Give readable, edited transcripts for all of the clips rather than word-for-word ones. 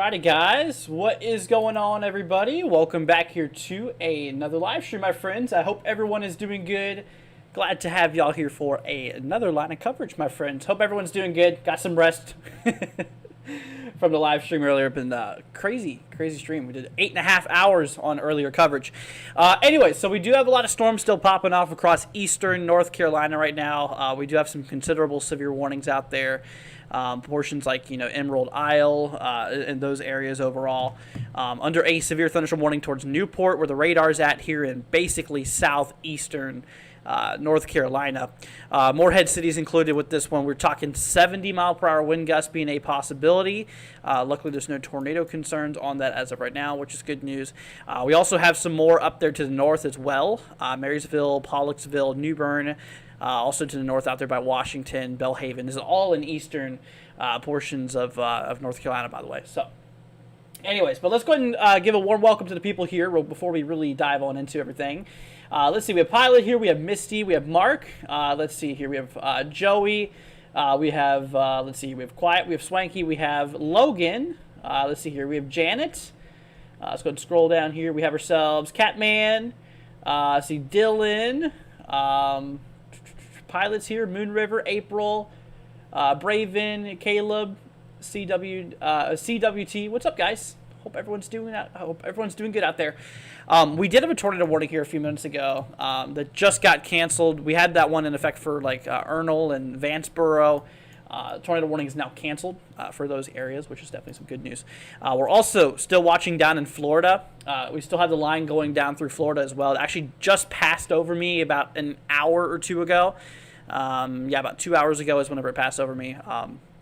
Alrighty guys, what is going on everybody? Welcome back here to another live stream, my friends. I hope everyone is doing good. Glad to have y'all here for another line of coverage, my friends. Hope everyone's doing good. Got some rest from the live stream earlier. Been crazy stream. We did 8.5 hours on earlier coverage. Anyway, so we do have a lot of storms still popping off across eastern North Carolina right now. We do have some considerable severe warnings out there. Portions like, Emerald Isle and those areas overall. Under a severe thunderstorm warning towards Newport, where the radar's at here in basically southeastern North Carolina. Morehead City is included with this one. We're talking 70-mile-per-hour wind gusts being a possibility. Luckily, there's no tornado concerns on that as of right now, which is good news. We also have some more up there to the north as well. Marysville, Pollocksville, New Bern. Also to the north out there by Washington, Belhaven. This is all in eastern portions of North Carolina, by the way. So, anyways, but let's go ahead and give a warm welcome to the people here before we really dive on into everything. Let's see, we have Pilot here, we have Misty, we have Mark. Let's see here, we have Joey. We have, let's see, we have Quiet, we have Swanky, we have Logan. Let's see here, we have Janet. Let's go ahead and scroll down here. We have ourselves Catman. See Dylan. Pilots here, Moon River, April, Braven, Caleb, CWT. What's up, guys? Hope everyone's doing good out there. We did have a tornado warning here a few minutes ago that just got canceled. We had that one in effect for Ernle and Vanceboro. Tornado warning is now canceled for those areas, which is definitely some good news. We're also still watching down in Florida. We still have the line going down through Florida as well. It actually just passed over me about an hour or two ago. About 2 hours ago is whenever it passed over me.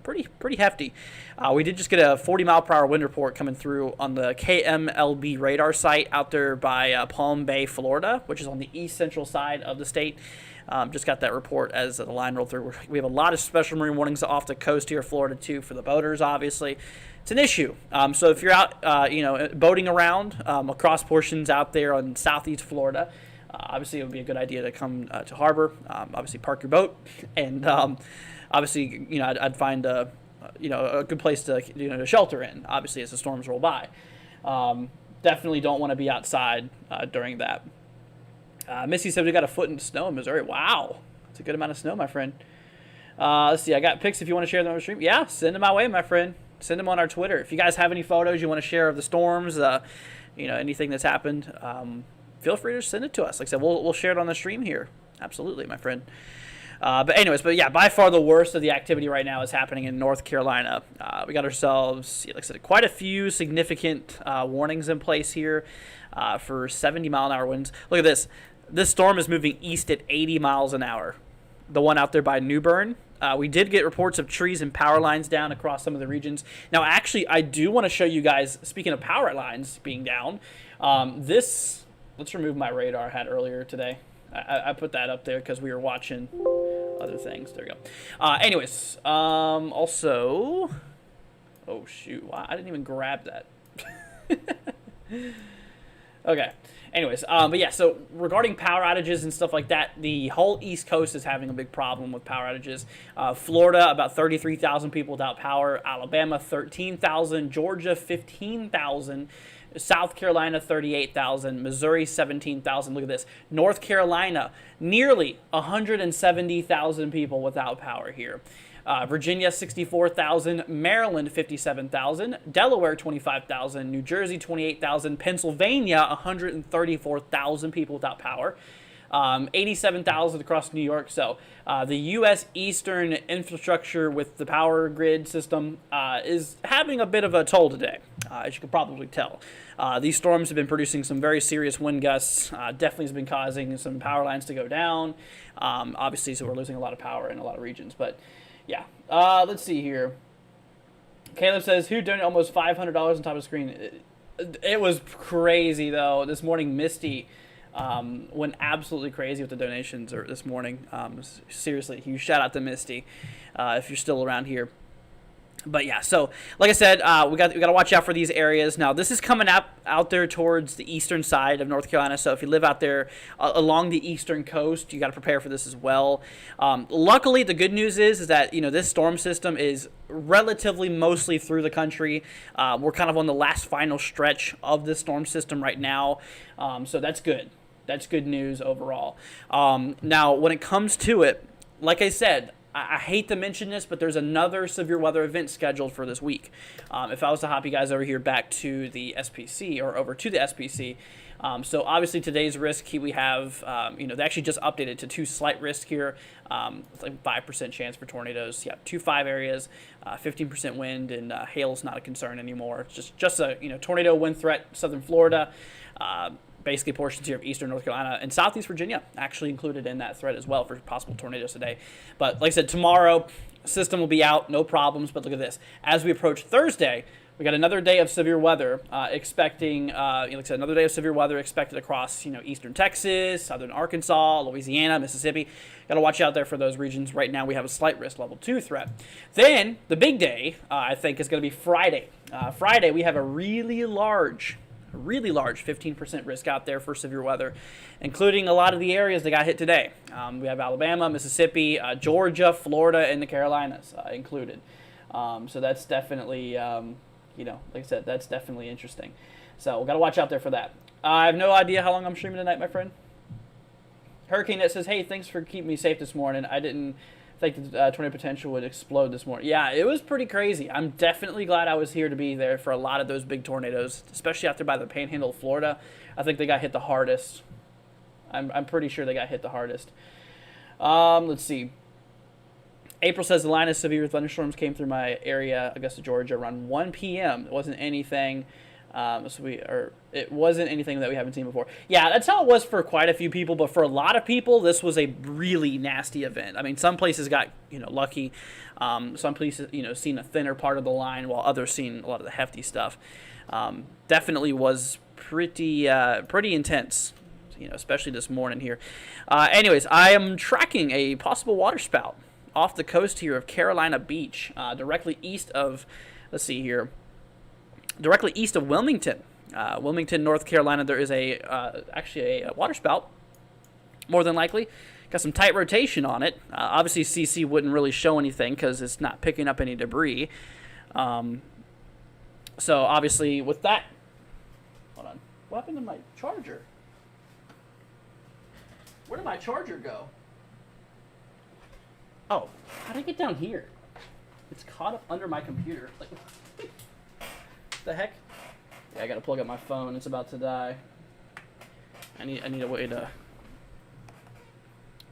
Pretty hefty. We did just get a 40-mile-per-hour wind report coming through on the KMLB radar site out there by Palm Bay, Florida, which is on the east central side of the state. Just got that report as the line rolled through. We have a lot of special marine warnings off the coast here, Florida, too, for the boaters, obviously. It's an issue. So if you're out, boating around across portions out there on southeast Florida, obviously it would be a good idea to come to harbor. Obviously park your boat, and obviously, I'd find a good place to shelter in, obviously, as the storms roll by. Definitely don't want to be outside during that. Missy said we got a foot in snow in Missouri. Wow. That's a good amount of snow, my friend. Let's see. I got pics if you want to share them on the stream. Yeah, send them my way, my friend. Send them on our Twitter. If you guys have any photos you want to share of the storms, anything that's happened, feel free to send it to us. Like I said, we'll share it on the stream here. Absolutely, my friend. But yeah, by far the worst of the activity right now is happening in North Carolina. We got ourselves, like I said, quite a few significant warnings in place here for 70-mile-an-hour winds. Look at this. This storm is moving east at 80 miles an hour. The one out there by New Bern, We did get reports of trees and power lines down across some of the regions. Now, actually, I do want to show you guys, speaking of power lines being down, let's remove my radar I had earlier today. I put that up there because we were watching other things. There we go. Anyways, also, oh shoot, wow, I didn't even grab that. Okay. Anyways, but yeah, so regarding power outages and stuff like that, the whole East Coast is having a big problem with power outages. Florida, about 33,000 people without power. Alabama, 13,000. Georgia, 15,000. South Carolina, 38,000. Missouri, 17,000. Look at this. North Carolina, nearly 170,000 people without power here. Virginia, 64,000. Maryland, 57,000. Delaware, 25,000. New Jersey, 28,000. Pennsylvania, 134,000 people without power. 87,000 across New York. So the U.S. Eastern infrastructure with the power grid system is having a bit of a toll today, as you can probably tell. These storms have been producing some very serious wind gusts. Definitely has been causing some power lines to go down. Obviously, so we're losing a lot of power in a lot of regions. But yeah, let's see here. Caleb says, who donated almost $500 on top of the screen? It was crazy, though. This morning, Misty went absolutely crazy with the donations this morning. Seriously, huge shout out to Misty if you're still around here. But yeah, so like I said, we got to watch out for these areas. Now, this is coming out there towards the eastern side of North Carolina. So if you live out there along the eastern coast, you got to prepare for this as well. Luckily, the good news is that this storm system is relatively mostly through the country. We're kind of on the last final stretch of this storm system right now, so that's good. That's good news overall. Now, when it comes to it, like I said, I hate to mention this, but there's another severe weather event scheduled for this week. If I was to hop you guys over here back to the SPC or over to the SPC, so obviously today's risk we have, they actually just updated to 2 slight risk here. It's like 5% chance for tornadoes. Yeah, 2 5 areas, 15% wind, and hail's not a concern anymore. It's just a tornado wind threat, southern Florida. Basically portions here of eastern North Carolina and southeast Virginia actually included in that threat as well for possible tornadoes today. But like I said, tomorrow, system will be out, no problems. But look at this. As we approach Thursday, we got another day of severe weather expecting, like I said, another day of severe weather expected across, eastern Texas, southern Arkansas, Louisiana, Mississippi. Got to watch out there for those regions. Right now, we have a slight risk level 2 threat. Then the big day, I think, is going to be Friday. Friday, we have a really large 15% risk out there for severe weather, including a lot of the areas that got hit today. We have Alabama, Mississippi, Georgia, Florida, and the Carolinas included. So that's definitely, like I said, that's definitely interesting. So we've got to watch out there for that. I have no idea how long I'm streaming tonight, my friend. Hurricane that says, hey, thanks for keeping me safe this morning. I didn't think the tornado potential would explode this morning. Yeah, it was pretty crazy. I'm definitely glad I was here to be there for a lot of those big tornadoes, especially out there by the panhandle of Florida. I think they got hit the hardest. I'm pretty sure they got hit the hardest. Let's see. April says the line of severe thunderstorms came through my area, Augusta, Georgia, around 1 p.m. It wasn't anything. It wasn't anything that we haven't seen before. Yeah, that's how it was for quite a few people, but for a lot of people, this was a really nasty event. I mean, some places got lucky. Some places seen a thinner part of the line, while others seen a lot of the hefty stuff. Definitely was pretty intense. Especially this morning here. Anyways, I am tracking a possible water spout off the coast here of Carolina Beach, directly east of. Let's see here. Directly east of Wilmington, North Carolina, there is actually a water spout, more than likely. Got some tight rotation on it. Obviously, CC wouldn't really show anything because it's not picking up any debris. So obviously, with that, hold on. What happened to my charger? Where did my charger go? Oh, how did I get down here? It's caught up under my computer. The heck? Yeah, I gotta plug up my phone. It's about to die. I need a way to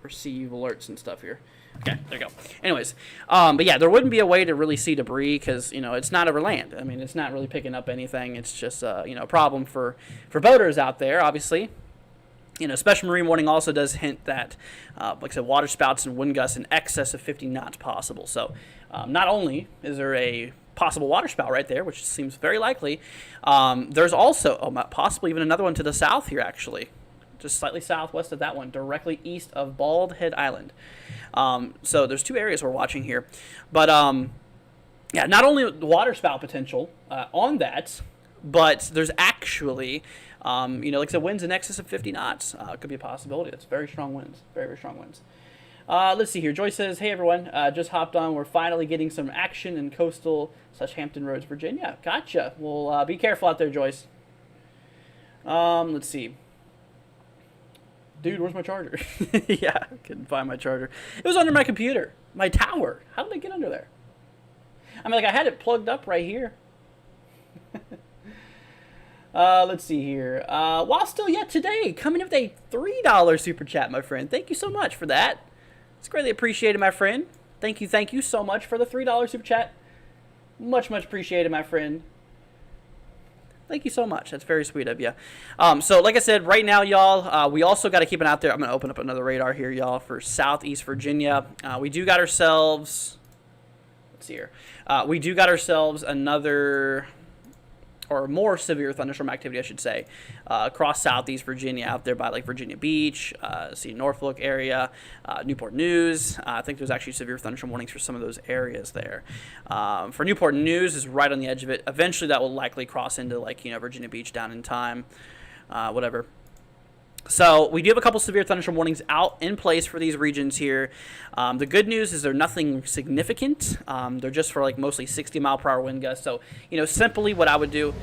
receive alerts and stuff here. Okay, there you go. Anyways, but yeah, there wouldn't be a way to really see debris because it's not over land. I mean, it's not really picking up anything. It's just a problem for boaters out there, obviously. Special marine warning also does hint that, like I said, water spouts and wind gusts in excess of 50 knots possible. So not only is there a possible water spout right there, which seems very likely, there's also possibly even another one to the south here, actually. Just slightly southwest of that one, directly east of Bald Head Island. So there's 2 areas we're watching here. But, yeah, not only water spout potential on that, but there's actually... like I said, winds in excess of 50 knots could be a possibility. That's very strong winds. Very, very strong winds. Let's see here. Joyce says, hey, everyone. Just hopped on. We're finally getting some action in coastal / Hampton Roads, Virginia. Gotcha. Well, be careful out there, Joyce. Let's see. Dude, where's my charger? Yeah, I couldn't find my charger. It was under my computer. My tower. How did it get under there? I mean, like, I had it plugged up right here. Let's see here. While still yet today, coming up with a $3 super chat, my friend. Thank you so much for that. It's greatly appreciated, my friend. Thank you so much for the $3 super chat. Much appreciated, my friend. Thank you so much. That's very sweet of you. So like I said, right now, y'all, we also got to keep an eye out there. I'm going to open up another radar here, y'all, for Southeast Virginia. We do got ourselves, let's see here. We do got ourselves another... or more severe thunderstorm activity, I should say, across Southeast Virginia, out there by like Virginia Beach, Norfolk area, Newport News. I think there's actually severe thunderstorm warnings for some of those areas there. For Newport News is right on the edge of it. Eventually, that will likely cross into like Virginia Beach down in time, whatever. So we do have a couple severe thunderstorm warnings out in place for these regions here. The good news is they're nothing significant. They're just for like mostly 60-mile-per-hour wind gusts. So simply what I would do,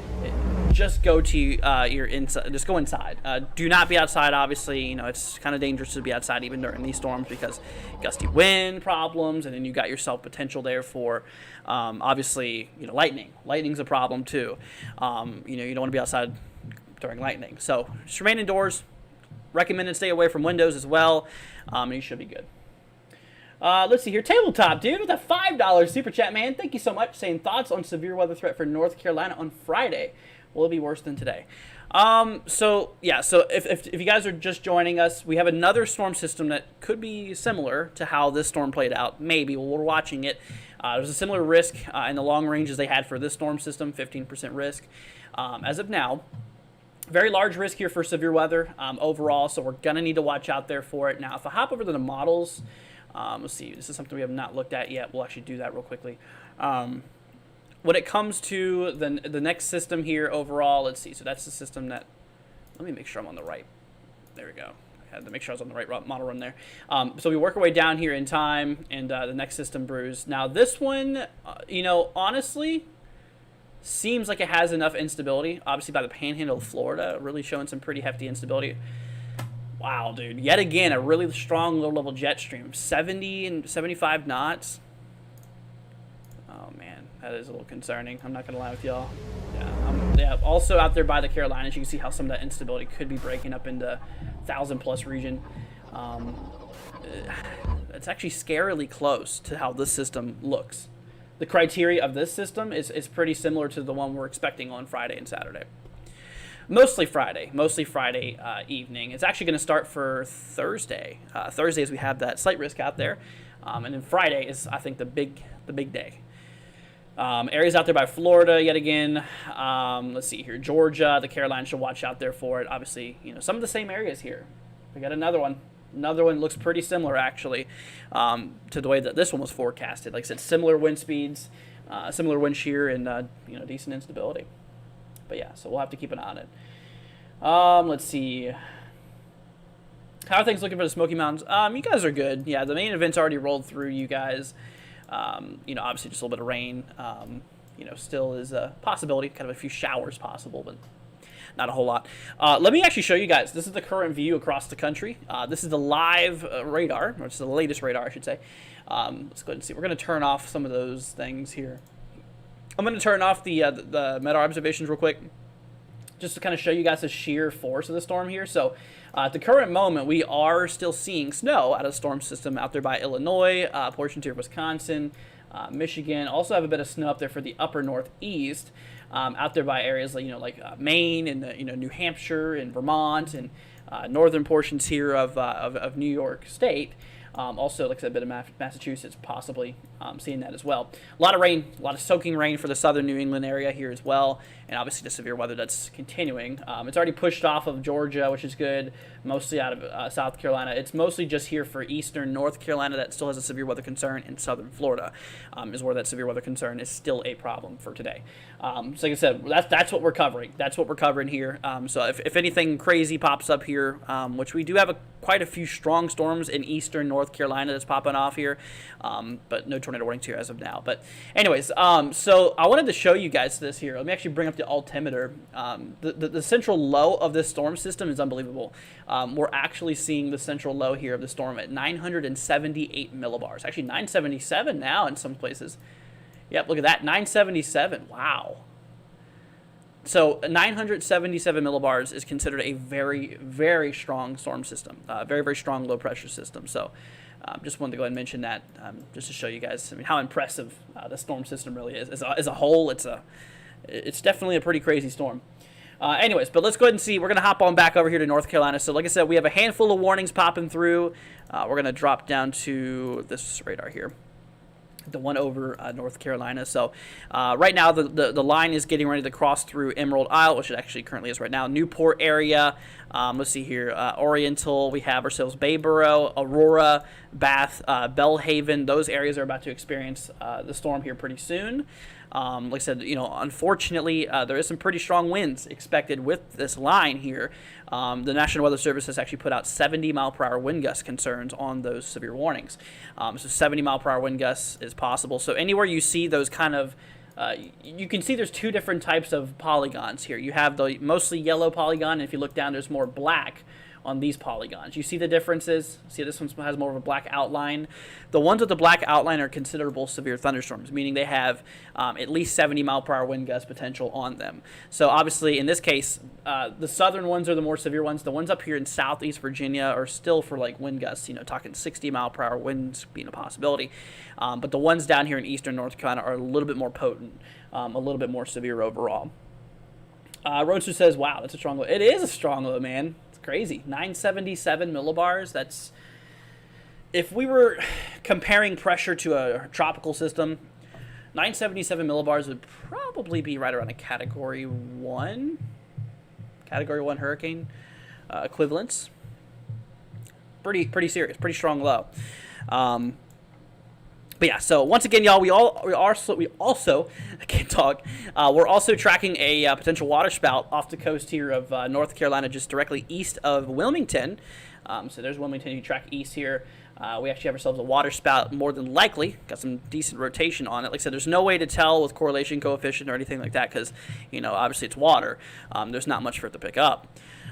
just go to your inside. Just go inside. Do not be outside. Obviously, it's kind of dangerous to be outside even during these storms because gusty wind problems, and then you got yourself potential there for obviously lightning. Lightning's a problem too. You don't want to be outside during lightning. So just remain indoors. Recommended stay away from windows as well, and you should be good. Let's see here. Tabletop, dude, with a $5 super chat, man. Thank you so much. Saying thoughts on severe weather threat for North Carolina on Friday. Will it be worse than today? So if you guys are just joining us, we have another storm system that could be similar to how this storm played out. Maybe. Well, we're watching it. There's a similar risk in the long range as they had for this storm system, 15% risk. As of now, very large risk here for severe weather overall, so we're going to need to watch out there for it. Now, if I hop over to the models, let's see, this is something we have not looked at yet. We'll actually do that real quickly. When it comes to the next system here overall, let's see, so that's the system that, let me make sure I'm on the right, there we go. I had to make sure I was on the right model run there. So we work our way down here in time, and the next system brews. Now, this one, honestly, seems like it has enough instability. Obviously, by the panhandle of Florida, really showing some pretty hefty instability. Wow, dude. Yet again, a really strong low-level jet stream. 70 and 75 knots. Oh, man. That is a little concerning. I'm not going to lie with y'all. Yeah, also out there by the Carolinas, you can see how some of that instability could be breaking up into 1,000-plus region. It's actually scarily close to how this system looks. The criteria of this system is pretty similar to the one we're expecting on Friday and Saturday. Mostly Friday evening. It's actually going to start for Thursday. Thursdays we have that slight risk out there, and then Friday is, I think, the big day. Areas out there by Florida yet again. Let's see here, Georgia, the Carolinas should watch out there for it. Obviously, some of the same areas here. We got another one. Another one looks pretty similar, actually, to the way that this one was forecasted. Like I said, similar wind speeds, similar wind shear, and decent instability. But yeah, so we'll have to keep an eye on it. Let's see. How are things looking for the Smoky Mountains? You guys are good. Yeah, the main event's already rolled through you guys. Obviously just a little bit of rain. Still is a possibility. Kind of a few showers possible, but not a whole lot. Let me actually show you guys. This is the current view across the country. This is the live radar, or it's the latest radar, I should say. Let's go ahead and see. We're going to turn off some of those things here. I'm going to turn off the MEDAR observations real quick, just to kind of show you guys the sheer force of the storm here. So at the current moment, we are still seeing snow out of the storm system out there by Illinois, portions here of Wisconsin, Michigan. Also have a bit of snow up there for the upper northeast. Out there by areas like Maine and New Hampshire and Vermont and northern portions here of New York State. Also, like I said, a bit of Massachusetts, possibly seeing that as well. A lot of rain, a lot of soaking rain for the southern New England area here as well, and obviously the severe weather that's continuing. It's already pushed off of Georgia, which is good, mostly out of South Carolina. It's mostly just here for eastern North Carolina that still has a severe weather concern, and southern Florida is where that severe weather concern is still a problem for today. So like I said, that's what we're covering. That's what we're covering here. So if anything crazy pops up here, which we do have quite a few strong storms in eastern North Carolina that's popping off here, but no tornado warnings here as of now. But anyways, so I wanted to show you guys this here. Let me actually bring up the altimeter. The central low of this storm system is unbelievable. We're actually seeing the central low here of the storm at 978 millibars. Actually 977 now in some places. Yep, look at that, 977. Wow. So 977 millibars is considered a very, very strong storm system, very, very strong low pressure system. So just wanted to go ahead and mention that just to show you guys, I mean, how impressive the storm system really is. As a whole, it's definitely a pretty crazy storm. Anyways, but let's go ahead and see. We're going to hop on back over here to North Carolina. So like I said, we have a handful of warnings popping through. We're going to drop down to this radar here, the one over North Carolina. So right now the line is getting ready to cross through Emerald Isle, which it actually currently is right now. Newport area. Let's see here. Oriental. We have ourselves Bayboro, Aurora, Bath, Belhaven. Those areas are about to experience the storm here pretty soon. Like I said, unfortunately, there is some pretty strong winds expected with this line here. The National Weather Service has actually put out 70-mile-per-hour wind gust concerns on those severe warnings. So 70-mile-per-hour wind gusts is possible. So anywhere you see those kind of you can see there's two different types of polygons here. You have the mostly yellow polygon, and if you look down, there's more black on these polygons. You see the differences? See, this one has more of a black outline. The ones with the black outline are considerable severe thunderstorms, meaning they have at least 70-mile-per-hour wind gust potential on them. So obviously, in this case, the southern ones are the more severe ones. The ones up here in southeast Virginia are still for like wind gusts, talking 60-mile-per-hour winds being a possibility. But the ones down here in eastern North Carolina are a little bit more potent, a little bit more severe overall. Roadster says, wow, that's a strong low. It is a strong low, man. Crazy. 977 millibars. That's, if we were comparing pressure to a tropical system, 977 millibars would probably be right around a category 1 hurricane equivalence. Pretty serious, pretty strong low. But yeah, so once again, y'all, we also I can't talk. We're also tracking a potential water spout off the coast here of North Carolina, just directly east of Wilmington. So there's Wilmington. You track east here. We actually have ourselves a water spout, more than likely. Got some decent rotation on it. Like I said, there's no way to tell with correlation coefficient or anything like that because, obviously it's water. There's not much for it to pick up.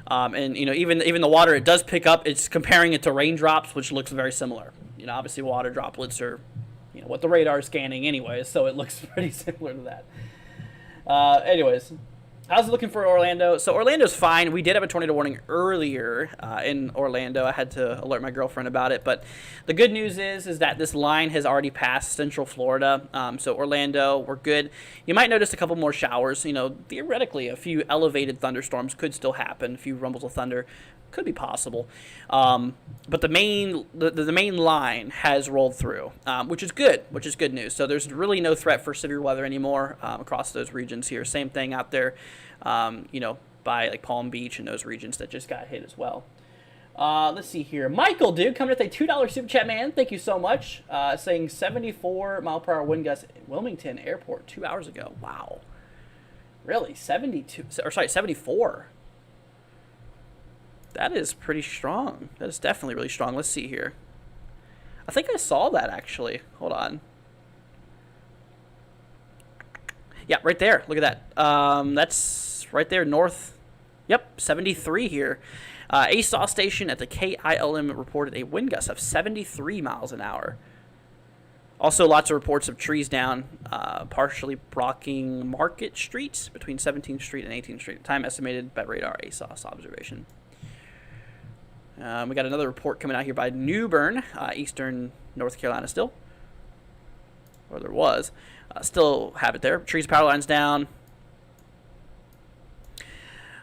And even the water it does pick up, it's comparing it to raindrops, which looks very similar. Obviously water droplets are what the radar is scanning anyways, so it looks pretty similar to that. Anyways, how's it looking for Orlando? So Orlando's fine. We did have a tornado warning earlier in Orlando. I had to alert my girlfriend about it, but the good news is that this line has already passed Central Florida. So Orlando, we're good. You might notice a couple more showers. Theoretically, a few elevated thunderstorms could still happen. A few rumbles of thunder could be possible, but the main line has rolled through, which is good news. So there's really no threat for severe weather anymore across those regions here. Same thing out there, by like Palm Beach and those regions that just got hit as well. Let's see here. Michael, dude, coming with a $2 super chat, man. Thank you so much. Saying 74-mile-per-hour wind gusts at Wilmington Airport 2 hours ago. Wow, really? 74. That is pretty strong. That is definitely really strong. Let's see here. I think I saw that, actually. Hold on. Yeah, right there. Look at that. That's right there, north. Yep, 73 here. ASAW station at the KILM reported a wind gust of 73 miles an hour. Also, lots of reports of trees down, partially blocking Market Street between 17th Street and 18th Street. Time estimated by radar ASAW observation. We got another report coming out here by New Bern, eastern North Carolina still. Or there was. Still have it there. Trees, power lines down.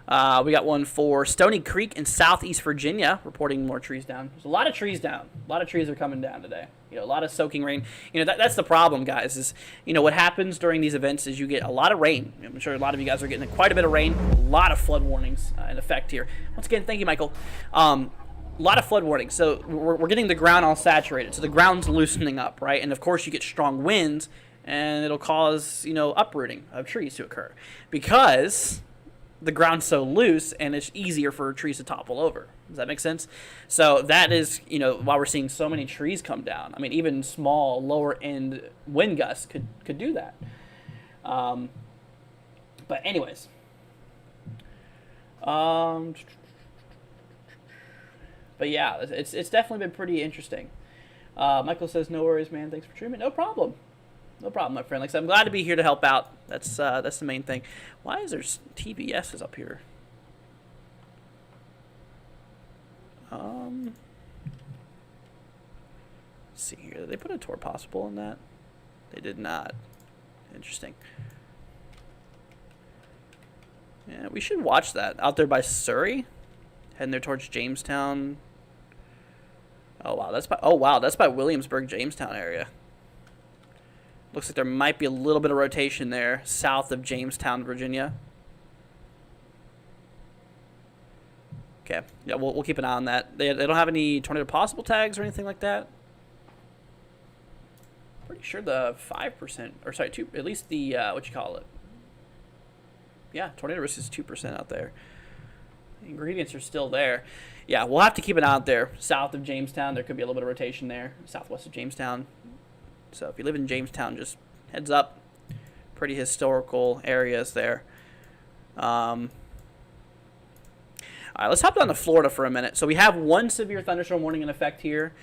We got one for Stony Creek in southeast Virginia, reporting more trees down. There's a lot of trees down. A lot of trees are coming down today. A lot of soaking rain. That's the problem, guys, is, what happens during these events is you get a lot of rain. I'm sure a lot of you guys are getting quite a bit of rain. A lot of flood warnings in effect here. Once again, thank you, Michael. A lot of flood warnings. So we're getting the ground all saturated. So the ground's loosening up, right? And, of course, you get strong winds, and it'll cause, uprooting of trees to occur because the ground's so loose and it's easier for trees to topple over. Does that make sense? So that is, why we're seeing so many trees come down. I mean, even small lower end wind gusts could do that. But anyways, but yeah, it's definitely been pretty interesting. Michael says, no worries, man. Thanks for treatment. No problem. No problem, my friend. Like I said, I'm glad to be here to help out. That's the main thing. Why is there TBSs up here? Let's see here. Did they put a tour possible in that? They did not. Interesting. Yeah, we should watch that. Out there by Surrey, heading there towards Jamestown. Oh wow, that's by Williamsburg, Jamestown area. Looks like there might be a little bit of rotation there, south of Jamestown, Virginia. Okay, yeah, we'll keep an eye on that. They don't have any tornado possible tags or anything like that. Pretty sure the 5%, or sorry, at least the what you call it? Yeah, tornado risk is 2% out there. The ingredients are still there. Yeah, we'll have to keep an eye out there. South of Jamestown, there could be a little bit of rotation there. Southwest of Jamestown. So if you live in Jamestown, just heads up. Pretty historical areas there. All right, let's hop down to Florida for a minute. So we have one severe thunderstorm warning in effect here,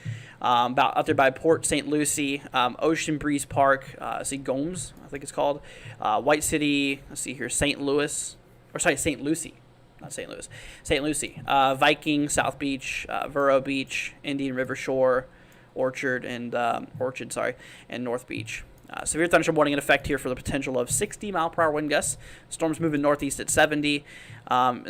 about out there by Port St. Lucie, Ocean Breeze Park. See Gomes, I think it's called. White City. Let's see here, St. Lucie, not St. Louis. St. Lucie, Viking, South Beach, Vero Beach, Indian River Shore, Orchard, and North Beach. Severe thunderstorm warning in effect here for the potential of 60-mile-per-hour wind gusts. Storms moving northeast at 70.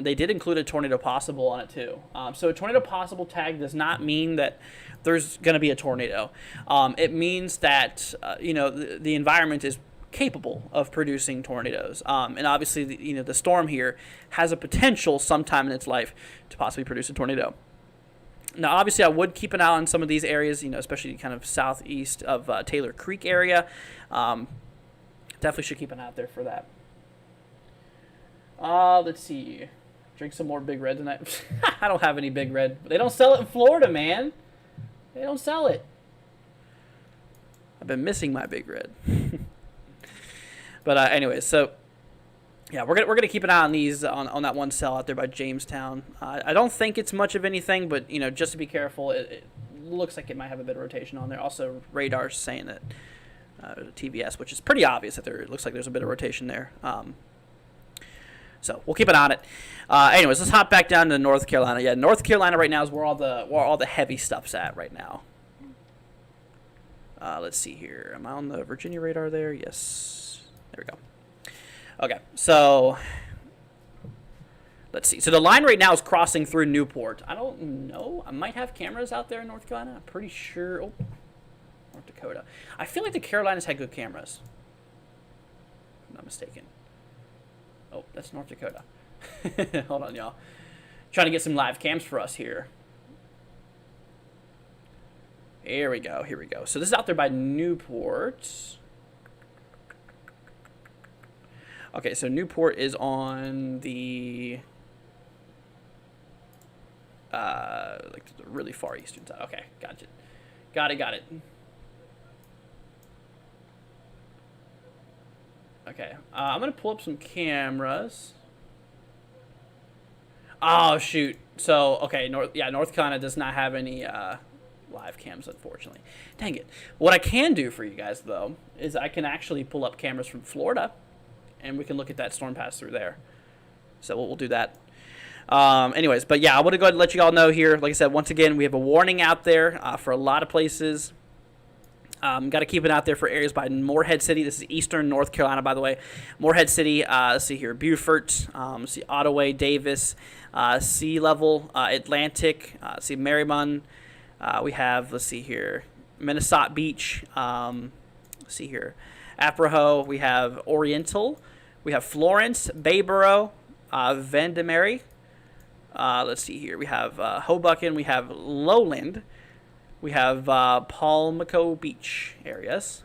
They did include a tornado possible on it too. So a tornado possible tag does not mean that there's going to be a tornado. It means that the environment is capable of producing tornadoes. And obviously, the storm here has a potential sometime in its life to possibly produce a tornado. Now, obviously, I would keep an eye on some of these areas, especially kind of southeast of Taylor Creek area. Definitely should keep an eye out there for that. Let's see. Drink some more Big Red tonight. I don't have any Big Red. They don't sell it in Florida, man. They don't sell it. I've been missing my Big Red. But anyways, so yeah, we're gonna keep an eye on these on that one cell out there by Jamestown. I don't think it's much of anything, but just to be careful, it looks like it might have a bit of rotation on there. Also, radar's saying that TBS, which is pretty obvious that it looks like there's a bit of rotation there. So we'll keep an eye on it. Anyways, let's hop back down to North Carolina. Yeah, North Carolina right now is where all the heavy stuff's at right now. Let's see here. Am I on the Virginia radar there? Yes. There we go. Okay, so let's see. So the line right now is crossing through Newport. I don't know. I might have cameras out there in North Carolina. I'm pretty sure. Oh, North Dakota. I feel like the Carolinas had good cameras. If I'm not mistaken. Oh, that's North Dakota. Hold on, y'all. Trying to get some live cams for us here. Here we go. Here we go. So this is out there by Newport. Okay, so Newport is on the like the really far eastern side. Okay, gotcha. Got it. Okay, I'm gonna pull up some cameras. Oh shoot! So okay, North Carolina does not have any live cams, unfortunately. Dang it! What I can do for you guys though is I can actually pull up cameras from Florida, and we can look at that storm pass through there. So we'll do that. Anyways, but yeah, I want to go ahead and let you all know here. Like I said, once again, we have a warning out there for a lot of places. Got to keep it out there for areas by Morehead City. This is eastern North Carolina, by the way. Morehead City, let's see here, Beaufort, let's see Ottaway, Davis, Sea Level, Atlantic, let's see Merrimon. We have, let's see here, Minnesota Beach, let's see here, Apraho. We have Oriental. We have Florence, Bayboro, Vandermeer. Let's see here. We have Hoboken. We have Lowland. We have Palmico Beach areas.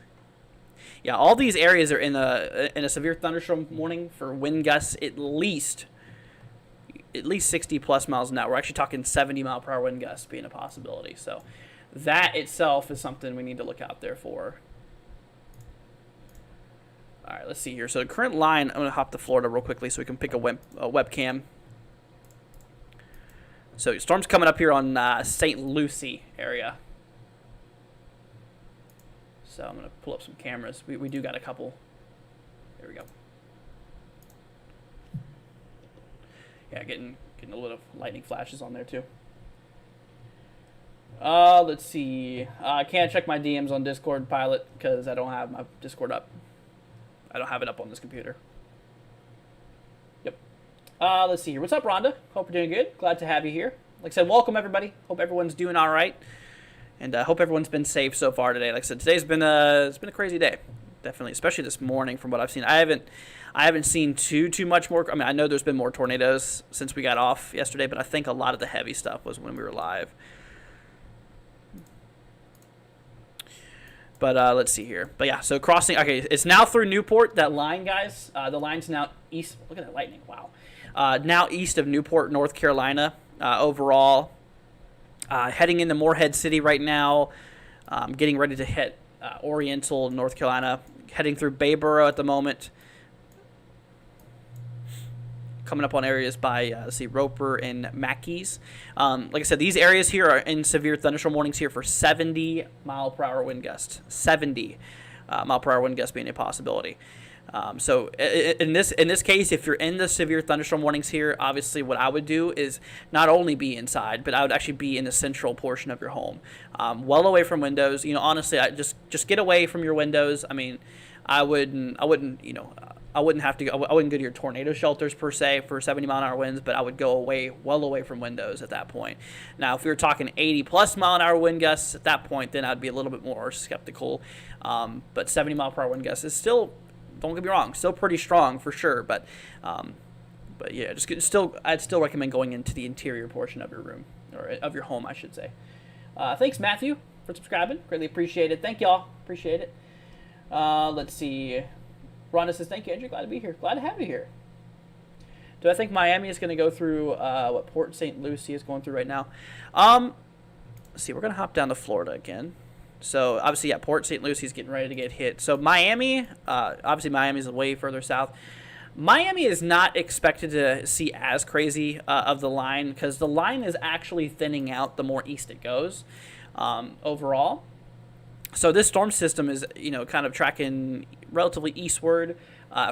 Yeah, all these areas are in a severe thunderstorm warning for wind gusts at least 60 plus miles an hour. We're actually talking 70 mile per hour wind gusts being a possibility. So that itself is something we need to look out there for. All right, let's see here. So the current line, I'm going to hop to Florida real quickly so we can pick a webcam. So storm's coming up here on St. Lucie area. So I'm going to pull up some cameras. We do got a couple. There we go. Yeah, getting a little bit of lightning flashes on there too. Let's see. I can't check my DMs on Discord Pilot because I don't have my Discord up. I don't have it up on this computer. Yep. Let's see here. What's up, Rhonda? Hope you're doing good. Glad to have you here. Like I said, welcome everybody. Hope everyone's doing all right. And I hope everyone's been safe so far today. Like I said, today's been it's been a crazy day, definitely, especially this morning from what I've seen. I haven't seen too much more. I mean, I know there's been more tornadoes since we got off yesterday, but I think a lot of the heavy stuff was when we were live. But let's see here. But yeah, so crossing. Okay, it's now through Newport. That line, guys. The line's now east. Look at that lightning. Wow. Now east of Newport, North Carolina. Overall. Heading into Morehead City right now, getting ready to hit Oriental, North Carolina, heading through Bayboro at the moment, coming up on areas by, let's see, Roper and Mackey's. Like I said, these areas here are in severe thunderstorm warnings here for 70 mile per hour wind gusts, 70 mile per hour wind gusts being a possibility. So in this case, if you're in the severe thunderstorm warnings here, obviously what I would do is not only be inside, but I would actually be in the central portion of your home, well away from windows. You know, honestly, I just get away from your windows. I mean, I wouldn't have to. I wouldn't go to your tornado shelters per se for 70 mile an hour winds, but I would go well away from windows at that point. Now, if we were talking 80 plus mile an hour wind gusts at that point, then I'd be a little bit more skeptical. But 70 mile per hour wind gusts is still, don't get me wrong, still pretty strong for sure. But yeah, I'd still recommend going into the interior portion of your room, or of your home, I should say. Thanks, Matthew, for subscribing. Greatly appreciate it. Thank y'all. Appreciate it. Let's see. Rhonda says, thank you, Andrew. Glad to be here. Glad to have you here. Do I think Miami is going to go through what Port St. Lucie is going through right now? Let's see. We're going to hop down to Florida again. So, obviously, yeah, Port St. Lucie is getting ready to get hit. So, Miami, obviously, Miami is way further south. Miami is not expected to see as crazy of the line because the line is actually thinning out the more east it goes overall. So this storm system is, kind of tracking relatively eastward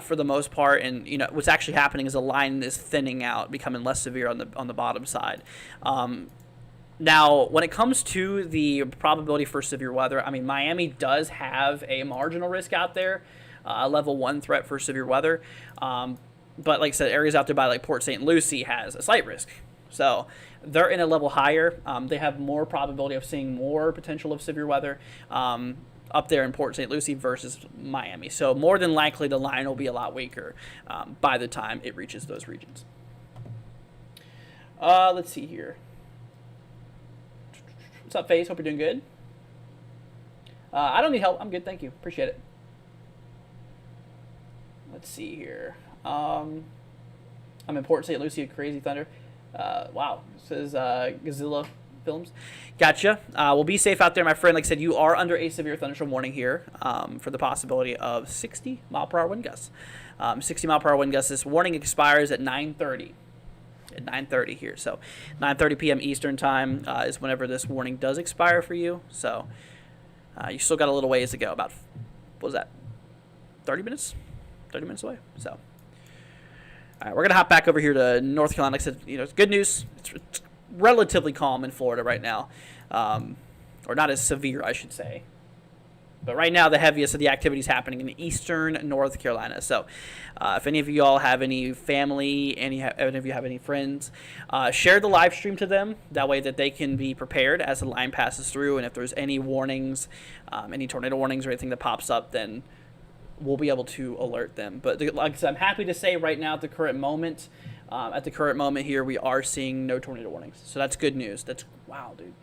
for the most part, and what's actually happening is the line is thinning out, becoming less severe on the bottom side. Now, when it comes to the probability for severe weather, I mean, Miami does have a marginal risk out there, level 1 threat for severe weather, but like I said, areas out there by like Port St. Lucie has a slight risk. So they're in a level higher. They have more probability of seeing more potential of severe weather up there in Port St. Lucie versus Miami. So more than likely the line will be a lot weaker by the time it reaches those regions. Let's see here. What's up, FaZe? Hope you're doing good. I don't need help. I'm good. Thank you. Appreciate it. Let's see here. I'm in Port St. Lucie, Crazy Thunder. Wow. It says Godzilla Films. Gotcha. Well, be safe out there, my friend. Like I said, you are under a severe thunderstorm warning here for the possibility of 60 mile per hour wind gusts. 60 mile per hour wind gusts. This warning expires at 9:30. At 9:30 here. So 9:30 p.m. Eastern time is whenever this warning does expire for you. So you still got a little ways to go. About, what was that, 30 minutes? 30 minutes away. So, all right, we're going to hop back over here to North Carolina. Like I said, it's good news. It's relatively calm in Florida right now. Or not as severe, I should say. But right now, the heaviest of the activity is happening in eastern North Carolina. So if any of you all have any family, any of you have any friends, share the live stream to them. That way that they can be prepared as the line passes through. And if there's any warnings, any tornado warnings or anything that pops up, then we'll be able to alert them. But like I said, I'm happy to say right now at the current moment here, we are seeing no tornado warnings. So that's good news. That's wow, dude.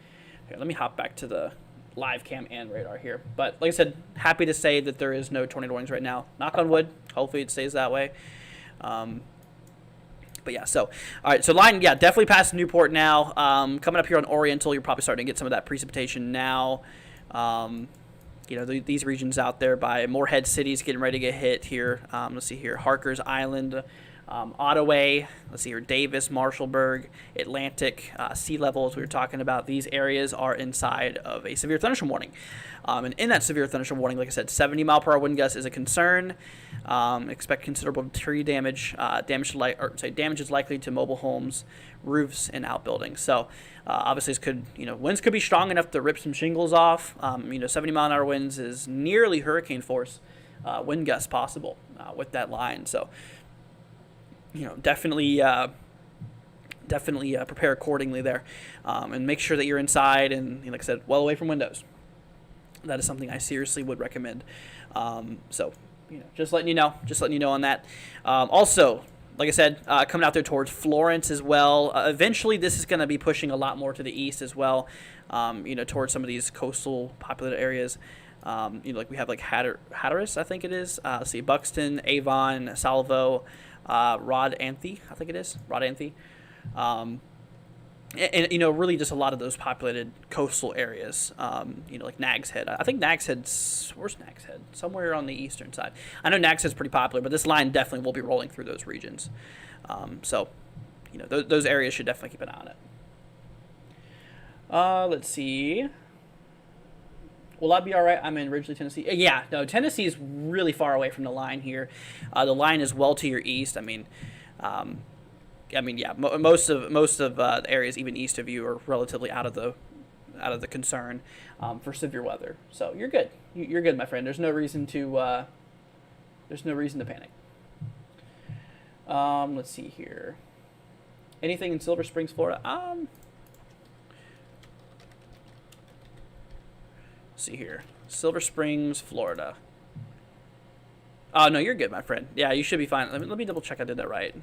Here, let me hop back to the live cam and radar here. But like I said, happy to say that there is no tornado warnings right now. Knock on wood. Hopefully it stays that way. But yeah, so all right, so line, yeah, definitely past Newport now. Coming up here on Oriental, you're probably starting to get some of that precipitation now. You know, these regions out there by Morehead City's getting ready to get hit here. Let's see here, Harkers Island, Ottaway, let's see here, Davis, Marshallburg, Atlantic, sea level, as we were talking about. These areas are inside of a severe thunderstorm warning. And in that severe thunderstorm warning, like I said, 70-mile-per-hour wind gust is a concern. Expect considerable tree damage. Damage is likely to mobile homes, roofs, and outbuildings. So obviously, this could, winds could be strong enough to rip some shingles off. 70-mile-an-hour winds is nearly hurricane force wind gusts possible with that line. So definitely prepare accordingly there, and make sure that you're inside and, like I said, well away from windows. That is something I seriously would recommend. So, just letting you know on that. Also, like I said, coming out there towards Florence as well. Eventually, this is going to be pushing a lot more to the east as well. Towards some of these coastal populated areas. Like we have like Hatteras, I think it is. Let's see, Buxton, Avon, Salvo. Rodanthe, I think it is. Rodanthe. And really just a lot of those populated coastal areas, like Nags Head. I think Nags Head's, where's Nags Head? Somewhere on the eastern side. I know Nags Head's pretty popular, but this line definitely will be rolling through those regions. So, those areas should definitely keep an eye on it. Let's see. Will I be all right? I'm in Ridgely, Tennessee. Yeah, no, Tennessee is really far away from the line here. The line is well to your east. Most of the areas even east of you are relatively out of the concern for severe weather. So you're good. You're good, my friend. There's no reason to panic. Let's see here. Anything in Silver Springs, Florida? See here, Silver Springs, Florida. Oh no, you're good, my friend. Yeah, you should be fine. Let me double check I did that right.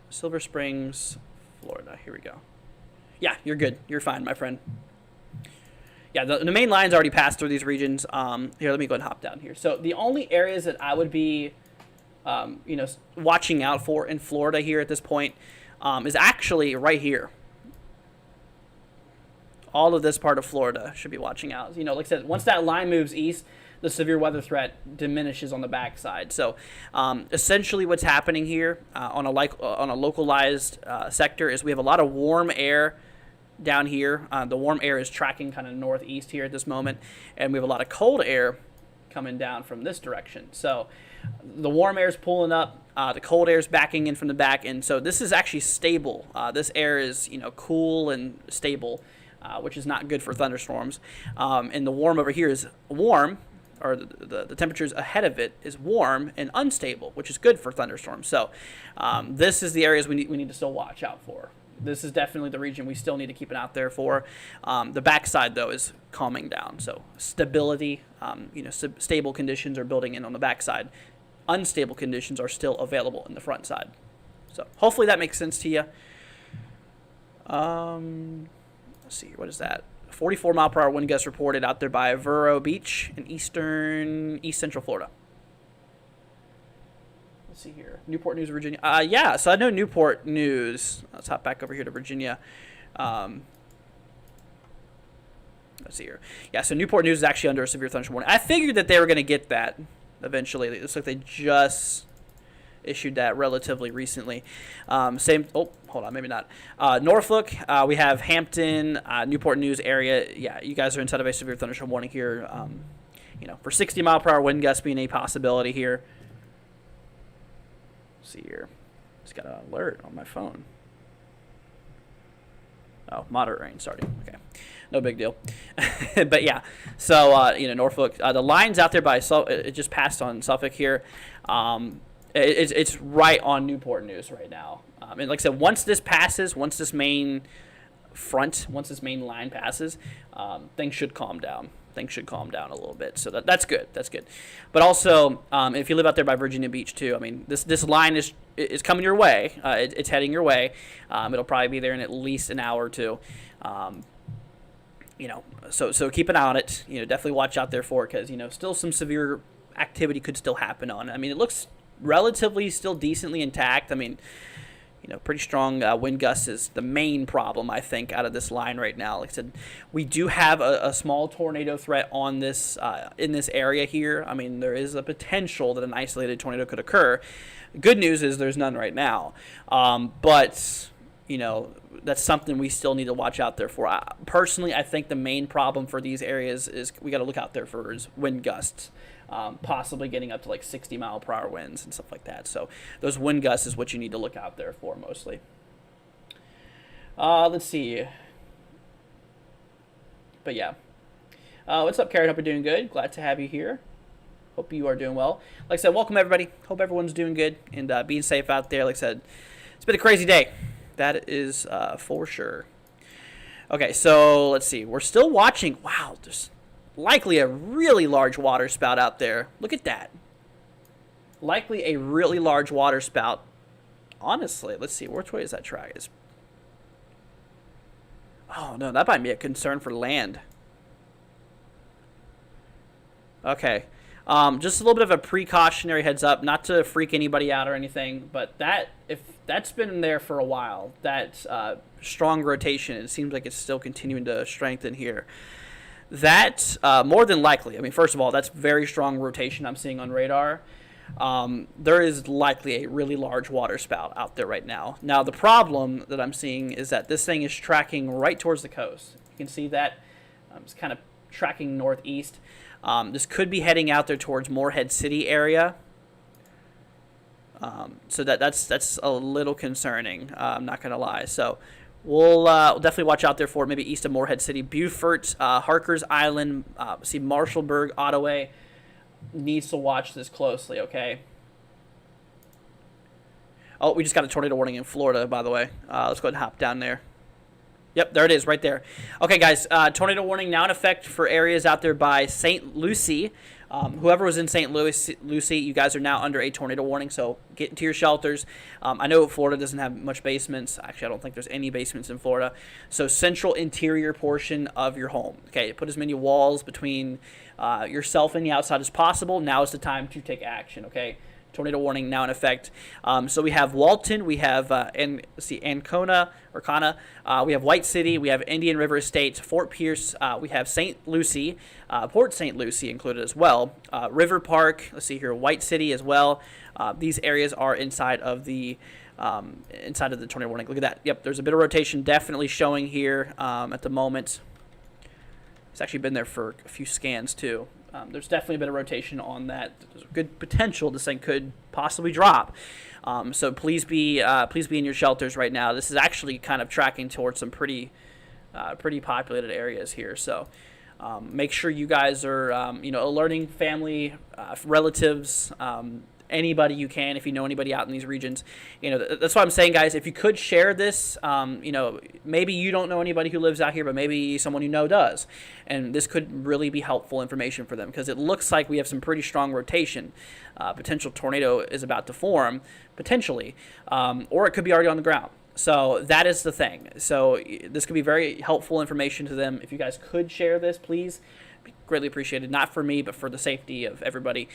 Silver Springs, Florida. Here we go. Yeah, you're good. You're fine, my friend. Yeah, the main line's already passed through these regions. Here, let me go ahead and hop down here. So the only areas that I would be, watching out for in Florida here at this point, is actually right here. All of this part of Florida should be watching out. Like I said, once that line moves east, the severe weather threat diminishes on the backside. So, essentially, what's happening here on a localized sector is we have a lot of warm air down here. The warm air is tracking kind of northeast here at this moment, and we have a lot of cold air coming down from this direction. So, the warm air is pulling up. The cold air is backing in from the back, and so this is actually stable. This air is cool and stable. Which is not good for thunderstorms. And the warm over here is warm, or the temperatures ahead of it is warm and unstable, which is good for thunderstorms. So this is the areas we need to still watch out for. This is definitely the region we still need to keep it out there for. The backside, though, is calming down. So stability, stable conditions are building in on the backside. Unstable conditions are still available in the front side. So hopefully that makes sense to you. Let's see, what is that? 44-mile-per-hour wind gust reported out there by Vero Beach in East Central Florida. Let's see here. Newport News, Virginia. Yeah, so I know Newport News. Let's hop back over here to Virginia. Let's see here. Yeah, so Newport News is actually under a severe thunderstorm warning. I figured that they were going to get that eventually. It looks like they just issued that relatively recently. Hold on, maybe not. Norfolk, we have Hampton, Newport News area. Yeah, you guys are inside of a severe thunderstorm warning here. For 60-mile-per-hour wind gusts being a possibility here. Let's see here. Just got an alert on my phone. Oh, moderate rain starting. Okay. No big deal. But yeah, so Norfolk, the line's out there by it just passed on Suffolk here. It's right on Newport News right now. And like I said, once this passes, once this main line passes, things should calm down. Things should calm down a little bit. So that's good. That's good. But also, if you live out there by Virginia Beach too, I mean, this line is coming your way. It's heading your way. It'll probably be there in at least an hour or two. So keep an eye on it. Definitely watch out there for it because still some severe activity could still happen on it. I mean, it looks relatively still decently intact. I mean, pretty strong wind gusts is the main problem, I think, out of this line right now. Like I said, we do have a small tornado threat on this in this area here. I mean, there is a potential that an isolated tornado could occur. Good news is there's none right now. But that's something we still need to watch out there for. Personally, I think the main problem for these areas is we got to look out there for is wind gusts. Possibly getting up to like 60-mile-per-hour winds and stuff like that. So those wind gusts is what you need to look out there for mostly. Let's see. But yeah. What's up, Carrot? Hope you're doing good. Glad to have you here. Hope you are doing well. Like I said, welcome everybody. Hope everyone's doing good and being safe out there. Like I said, it's been a crazy day. That is for sure. Okay, so let's see. We're still watching. Wow, there's likely a really large water spout out there. Look at that. Likely a really large water spout. Honestly, let's see. Which way is that track? Oh, no, that might be a concern for land. Okay. Just a little bit of a precautionary heads up, not to freak anybody out or anything, but if that's been there for a while, that strong rotation, it seems like it's still continuing to strengthen here. That, more than likely, I mean, first of all, that's very strong rotation I'm seeing on radar. There is likely a really large water spout out there right now. Now, the problem that I'm seeing is that this thing is tracking right towards the coast. You can see that it's kind of tracking northeast. This could be heading out there towards Morehead City area. So that's a little concerning. I'm not going to lie. So we'll definitely watch out there for it, maybe east of Morehead City. Beaufort, Harkers Island, see Marshallburg, Ottawa needs to watch this closely, okay? Oh, we just got a tornado warning in Florida, by the way. Let's go ahead and hop down there. Yep, there it is right there. Okay, guys, tornado warning now in effect for areas out there by St. Lucie. Whoever was in St. Lucie, you guys are now under a tornado warning, so get into your shelters. I know Florida doesn't have much basements. Actually, I don't think there's any basements in Florida. So central interior portion of your home. Okay, put as many walls between yourself and the outside as possible. Now is the time to take action, okay? Tornado warning now in effect. So we have Walton, we have Ancona, we have White City, we have Indian River Estates, Fort Pierce, we have St. Lucie, Port St. Lucie included as well. River Park, let's see here, White City as well. These areas are inside of the tornado warning. Look at that. Yep, there's a bit of rotation definitely showing here at the moment. It's actually been there for a few scans too. There's definitely a bit of rotation on that. There's a good potential this thing could possibly drop. So please be in your shelters right now. This is actually kind of tracking towards some pretty populated areas here. So make sure you guys are alerting family, relatives, anybody you can if you know anybody out in these regions. That's what I'm saying, guys. If you could share this, maybe you don't know anybody who lives out here, but maybe someone you know does, and this could really be helpful information for them because it looks like we have some pretty strong rotation. Potential tornado is about to form potentially, or it could be already on the ground. So that is the thing. So this could be very helpful information to them. If you guys could share this, please. Greatly appreciated, not for me, but for the safety of everybody.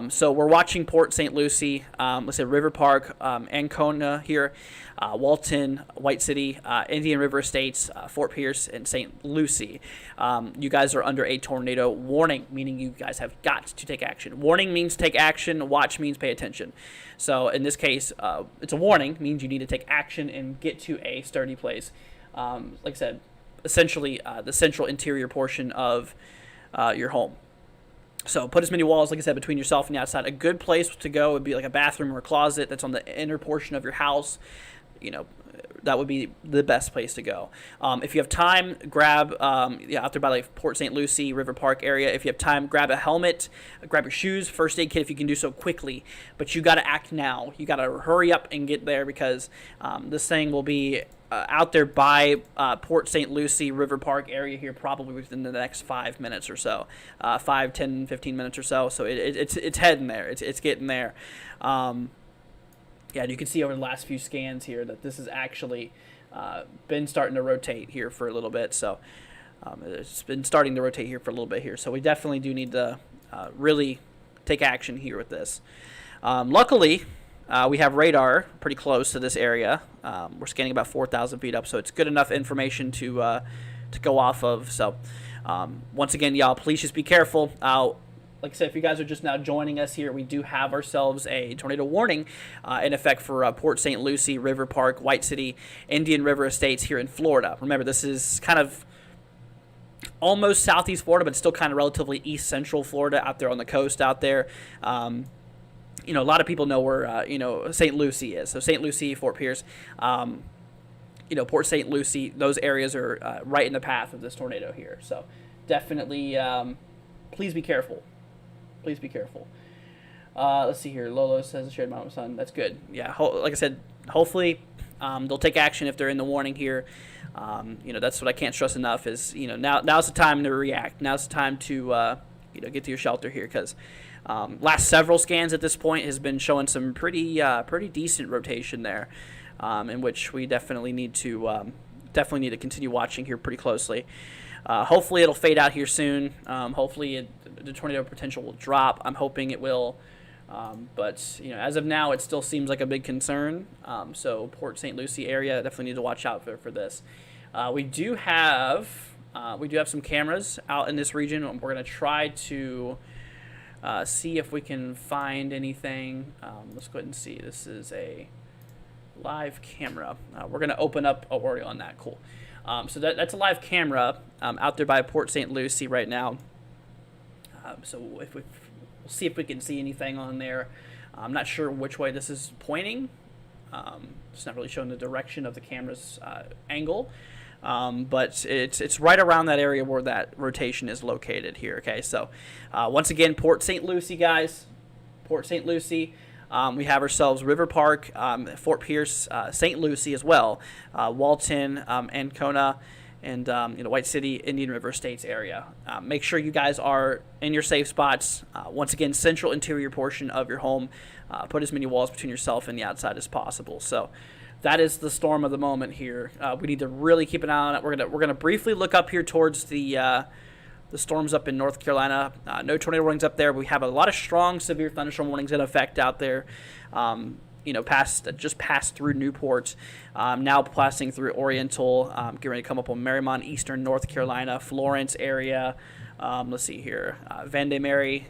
So we're watching Port St. Lucie, let's say River Park, Ancona here, Walton, White City, Indian River Estates, Fort Pierce, and St. Lucie. You guys are under a tornado warning, meaning you guys have got to take action. Warning means take action. Watch means pay attention. So in this case, it's a warning, means you need to take action and get to a sturdy place. Like I said, essentially the central interior portion of your home. So put as many walls, like I said, between yourself and the outside. A good place to go would be like a bathroom or a closet that's on the inner portion of your house. that would be the best place to go. If you have time, grab out there by like Port St. Lucie, River Park area. If you have time, grab a helmet, grab your shoes, first aid kit if you can do so quickly. But you got to act now. You got to hurry up and get there because this thing will be out there by Port St. Lucie, River Park area here probably within the next 5 minutes or so, 5, 10, 15 minutes or so. So it's heading there. It's getting there. Yeah, and you can see over the last few scans here that this has actually been starting to rotate here for a little bit. So it's been starting to rotate here for a little bit here. So we definitely do need to really take action here with this. Luckily, we have radar pretty close to this area. We're scanning about 4,000 feet up, so it's good enough information to go off of. So once again, y'all, please just be careful. Like I said, if you guys are just now joining us here, we do have ourselves a tornado warning in effect for Port St. Lucie, River Park, White City, Indian River Estates here in Florida. Remember, this is kind of almost southeast Florida, but still kind of relatively east central Florida out there on the coast out there. A lot of people know where, St. Lucie is. So St. Lucie, Fort Pierce, Port St. Lucie, those areas are right in the path of this tornado here. So definitely please be careful. Please be careful. Let's see here. Lolo says, shared my son. That's good. Yeah, like I said, hopefully they'll take action if they're in the warning here. That's what I can't stress enough is, now's the time to react. Now's the time to, get to your shelter here because last several scans at this point has been showing some pretty decent rotation there, in which we definitely need to continue watching here pretty closely. Hopefully it'll fade out here soon. Hopefully the tornado potential will drop. I'm hoping it will. But as of now, it still seems like a big concern. So Port St. Lucie area, definitely need to watch out for this. We do have some cameras out in this region. We're going to try to see if we can find anything. Let's go ahead and see. This is a live camera. We're going to open up. Oh, we're already on that. Cool. So that's a live camera out there by Port St. Lucie right now. So we'll see if we can see anything on there. I'm not sure which way this is pointing. It's not really showing the direction of the camera's angle. But it's right around that area where that rotation is located here. Okay, so once again, Port St. Lucie, guys. Port St. Lucie. We have ourselves River Park, Fort Pierce, St. Lucie as well, Walton, Ancona, and White City, Indian River Estates area. Make sure you guys are in your safe spots. Once again, central interior portion of your home. Put as many walls between yourself and the outside as possible. So that is the storm of the moment here. We need to really keep an eye on it. We're gonna briefly look up here towards the storms up in North Carolina. No tornado warnings up there. We have a lot of strong, severe thunderstorm warnings in effect out there. Just passed through Newport, now passing through Oriental, getting ready to come up on Marymount, Eastern North Carolina, Florence area. Let's see here, Vande Mary,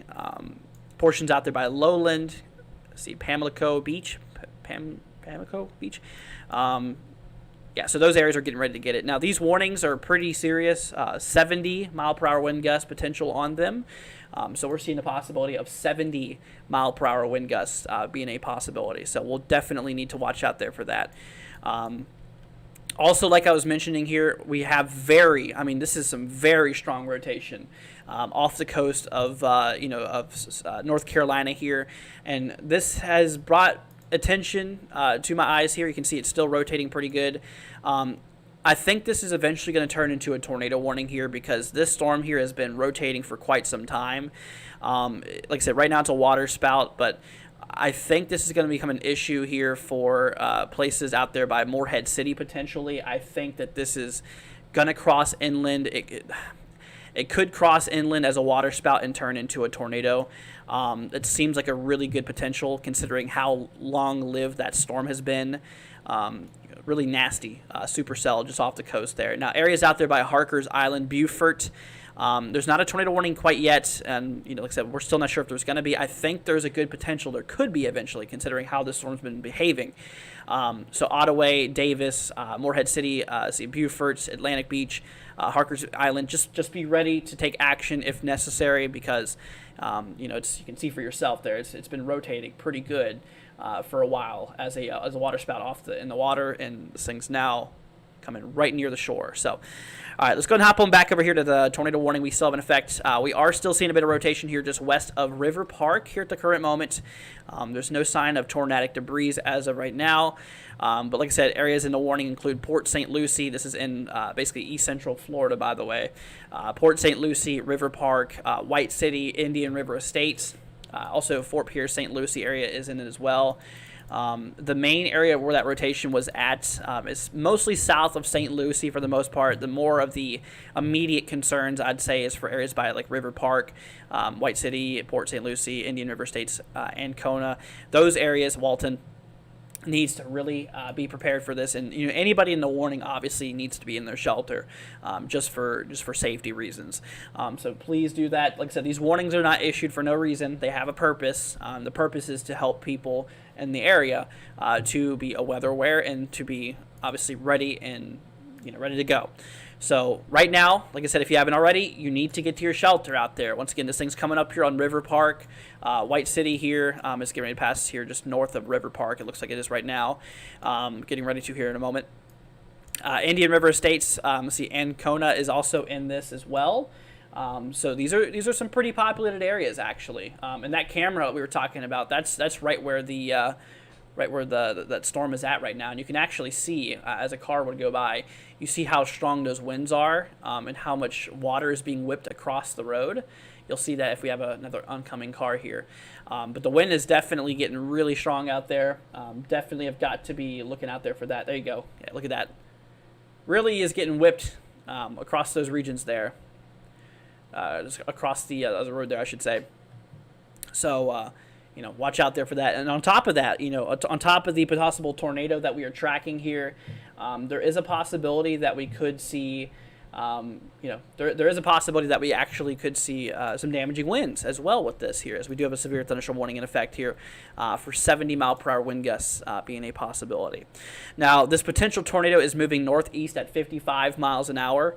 portions out there by Lowland. Let's see, Pamlico Beach, Pamlico Beach. So those areas are getting ready to get it. Now, these warnings are pretty serious. 70-mile-per-hour wind gust potential on them. So we're seeing the possibility of 70-mile-per-hour wind gusts being a possibility. So we'll definitely need to watch out there for that. Also, like I was mentioning here, we have this is some very strong rotation off the coast of North Carolina here. And this has brought attention to my eyes here. You can see it's still rotating pretty good. I think this is eventually going to turn into a tornado warning here because this storm here has been rotating for quite some time. Like I said, right now it's a water spout, but I think this is going to become an issue here for places out there by Morehead City potentially. I think that this is going to cross inland. It could cross inland as a water spout and turn into a tornado. It seems like a really good potential considering how long-lived that storm has been. Really nasty supercell just off the coast there. Now, areas out there by Harkers Island, Beaufort, There's not a tornado warning quite yet, and like I said, we're still not sure if there's going to be. I think there's a good potential there could be eventually, considering how this storm's been behaving. So Ottawa, Davis, Morehead City, Beaufort, Atlantic Beach, Harkers Island, just be ready to take action if necessary, because you can see for yourself there. It's been rotating pretty good for a while as a water spout in the water, and this thing's now coming right near the shore. So, all right, let's go and hop on back over here to the tornado warning we still have in effect. We are still seeing a bit of rotation here just west of River Park here at the current moment. There's no sign of tornadic debris as of right now. But like I said, areas in the warning include Port St. Lucie. This is in basically east central Florida, by the way. Port St. Lucie, River Park, White City, Indian River Estates. Also, Fort Pierce, St. Lucie area is in it as well. The main area where that rotation was at is mostly south of St. Lucie for the most part. The more of the immediate concerns, I'd say, is for areas by like River Park, White City, Port St. Lucie, Indian River Estates, Ancona. Those areas, Walton, needs to really be prepared for this, and anybody in the warning obviously needs to be in their shelter, just for safety reasons. So please do that. Like I said, these warnings are not issued for no reason. They have a purpose. The purpose is to help people in the area to be weather aware and to be obviously ready and ready to go. So right now, like I said, if you haven't already, you need to get to your shelter out there. Once again, this thing's coming up here on River Park. White City here is getting ready to pass here just north of River Park. It looks like it is right now. Getting ready to here in a moment. Indian River Estates, let's see, Ancona is also in this as well. So these are some pretty populated areas actually. And that camera we were talking about, that's right where that storm is at right now, and you can actually see as a car would go by, you see how strong those winds are, and how much water is being whipped across the road. You'll see that if we have another oncoming car here, but the wind is definitely getting really strong out there. Definitely have got to be looking out there for that. There you go. Yeah, look at that. Really is getting whipped across those regions there, just across the road there, I should say. So. Watch out there for that. And on top of that, on top of the possible tornado that we are tracking here, there is a possibility that we could see, there is a possibility that we actually could see some damaging winds as well with this here, as we do have a severe thunderstorm warning in effect here for 70-mile-per-hour wind gusts being a possibility. Now, this potential tornado is moving northeast at 55 miles an hour.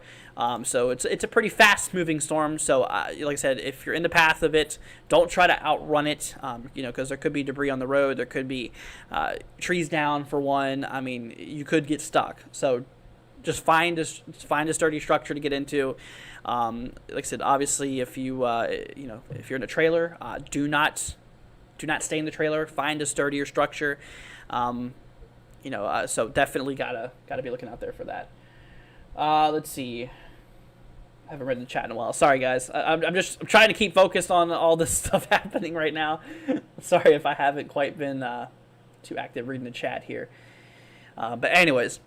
So it's a pretty fast-moving storm. So, like I said, if you're in the path of it, don't try to outrun it, because there could be debris on the road. There could be trees down, for one. I mean, you could get stuck. So just find a sturdy structure to get into. Like I said, obviously, if you if you're in a trailer, do not stay in the trailer. Find a sturdier structure. So definitely gotta be looking out there for that. Let's see. I haven't read the chat in a while. Sorry, guys. I'm trying to keep focused on all this stuff happening right now. Sorry if I haven't quite been too active reading the chat here. But anyways,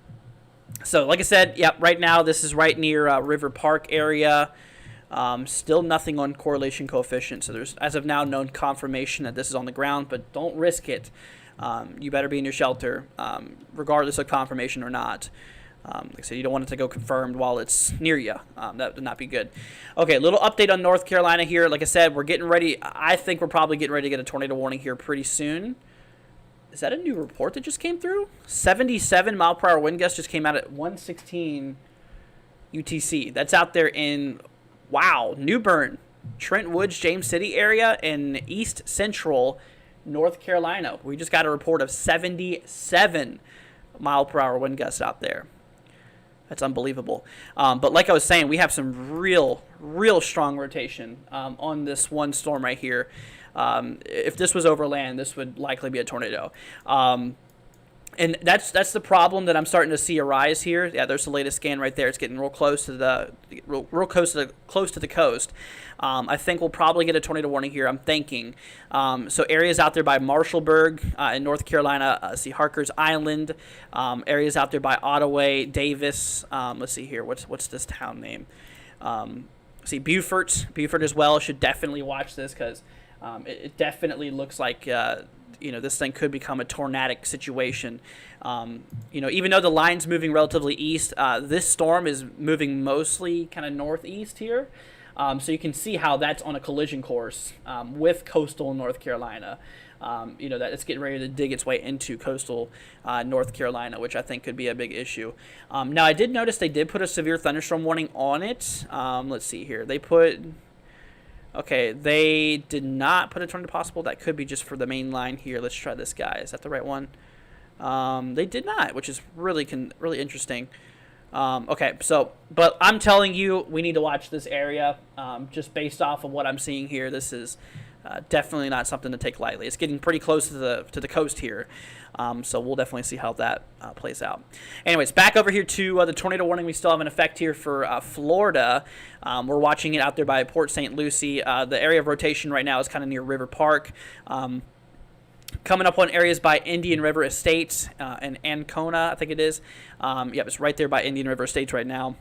so like I said, yep. Right now, this is right near River Park area. Still nothing on correlation coefficient. So there's, as of now, no confirmation that this is on the ground. But don't risk it. You better be in your shelter, regardless of confirmation or not. Like I said, you don't want it to go confirmed while it's near you. That would not be good. Okay, little update on North Carolina here. Like I said, we're getting ready. I think we're probably getting ready to get a tornado warning here pretty soon. Is that a new report that just came through? 77-mile-per-hour wind gusts just came out at 116 UTC. That's out there in, New Bern, Trent Woods, James City area, in east central North Carolina. We just got a report of 77-mile-per-hour wind gusts out there. That's unbelievable. But like I was saying, we have some real strong rotation on this one storm right here. If this was over land, this would likely be a tornado. And that's the problem that I'm starting to see arise here. Yeah, there's the latest scan right there. It's getting real close to the close to the coast. I think we'll probably get a tornado warning here. I'm thinking. So areas out there by Marshallburg in North Carolina. See Harkers Island. Areas out there by Ottawa, Davis. Let's see here. What's this town name? See Beaufort as well. Should definitely watch this because it definitely looks like. This thing could become a tornadic situation. Even though the line's moving relatively east, this storm is moving mostly kind of northeast here. So you can see how that's on a collision course with coastal North Carolina. That it's getting ready to dig its way into coastal North Carolina, which I think could be a big issue. Now, I did notice they did put a severe thunderstorm warning on it. Let's see here. They did not put a tornado possible. That could be just for the main line here. Let's try this guy. Is that the right one? They did not, which is really interesting. But I'm telling you, we need to watch this area. Just based off of what I'm seeing here, this is definitely not something to take lightly. It's getting pretty close to the coast here, so we'll definitely see how that plays out. Anyways, back over here to the tornado warning we still have in effect here for Florida. We're watching it out there by Port St. Lucie. The area of rotation right now is kind of near River Park. Coming up on areas by Indian River Estates and Ancona, I think it is. It's right there by Indian River Estates right now.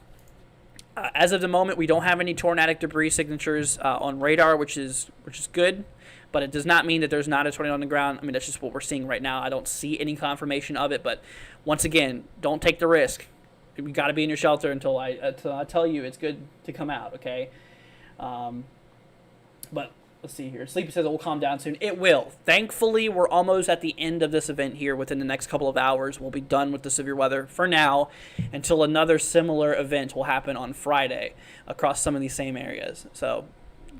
As of the moment, we don't have any tornadic debris signatures on radar, which is good, but it does not mean that there's not a tornado on the ground. I mean, that's just what we're seeing right now. I don't see any confirmation of it, but once again, don't take the risk. You got to be in your shelter until I tell you it's good to come out, okay? But let's see here. Sleepy says it will calm down soon. It will. Thankfully, we're almost at the end of this event here. Within the next couple of hours, we'll be done with the severe weather for now until another similar event will happen on Friday across some of these same areas. So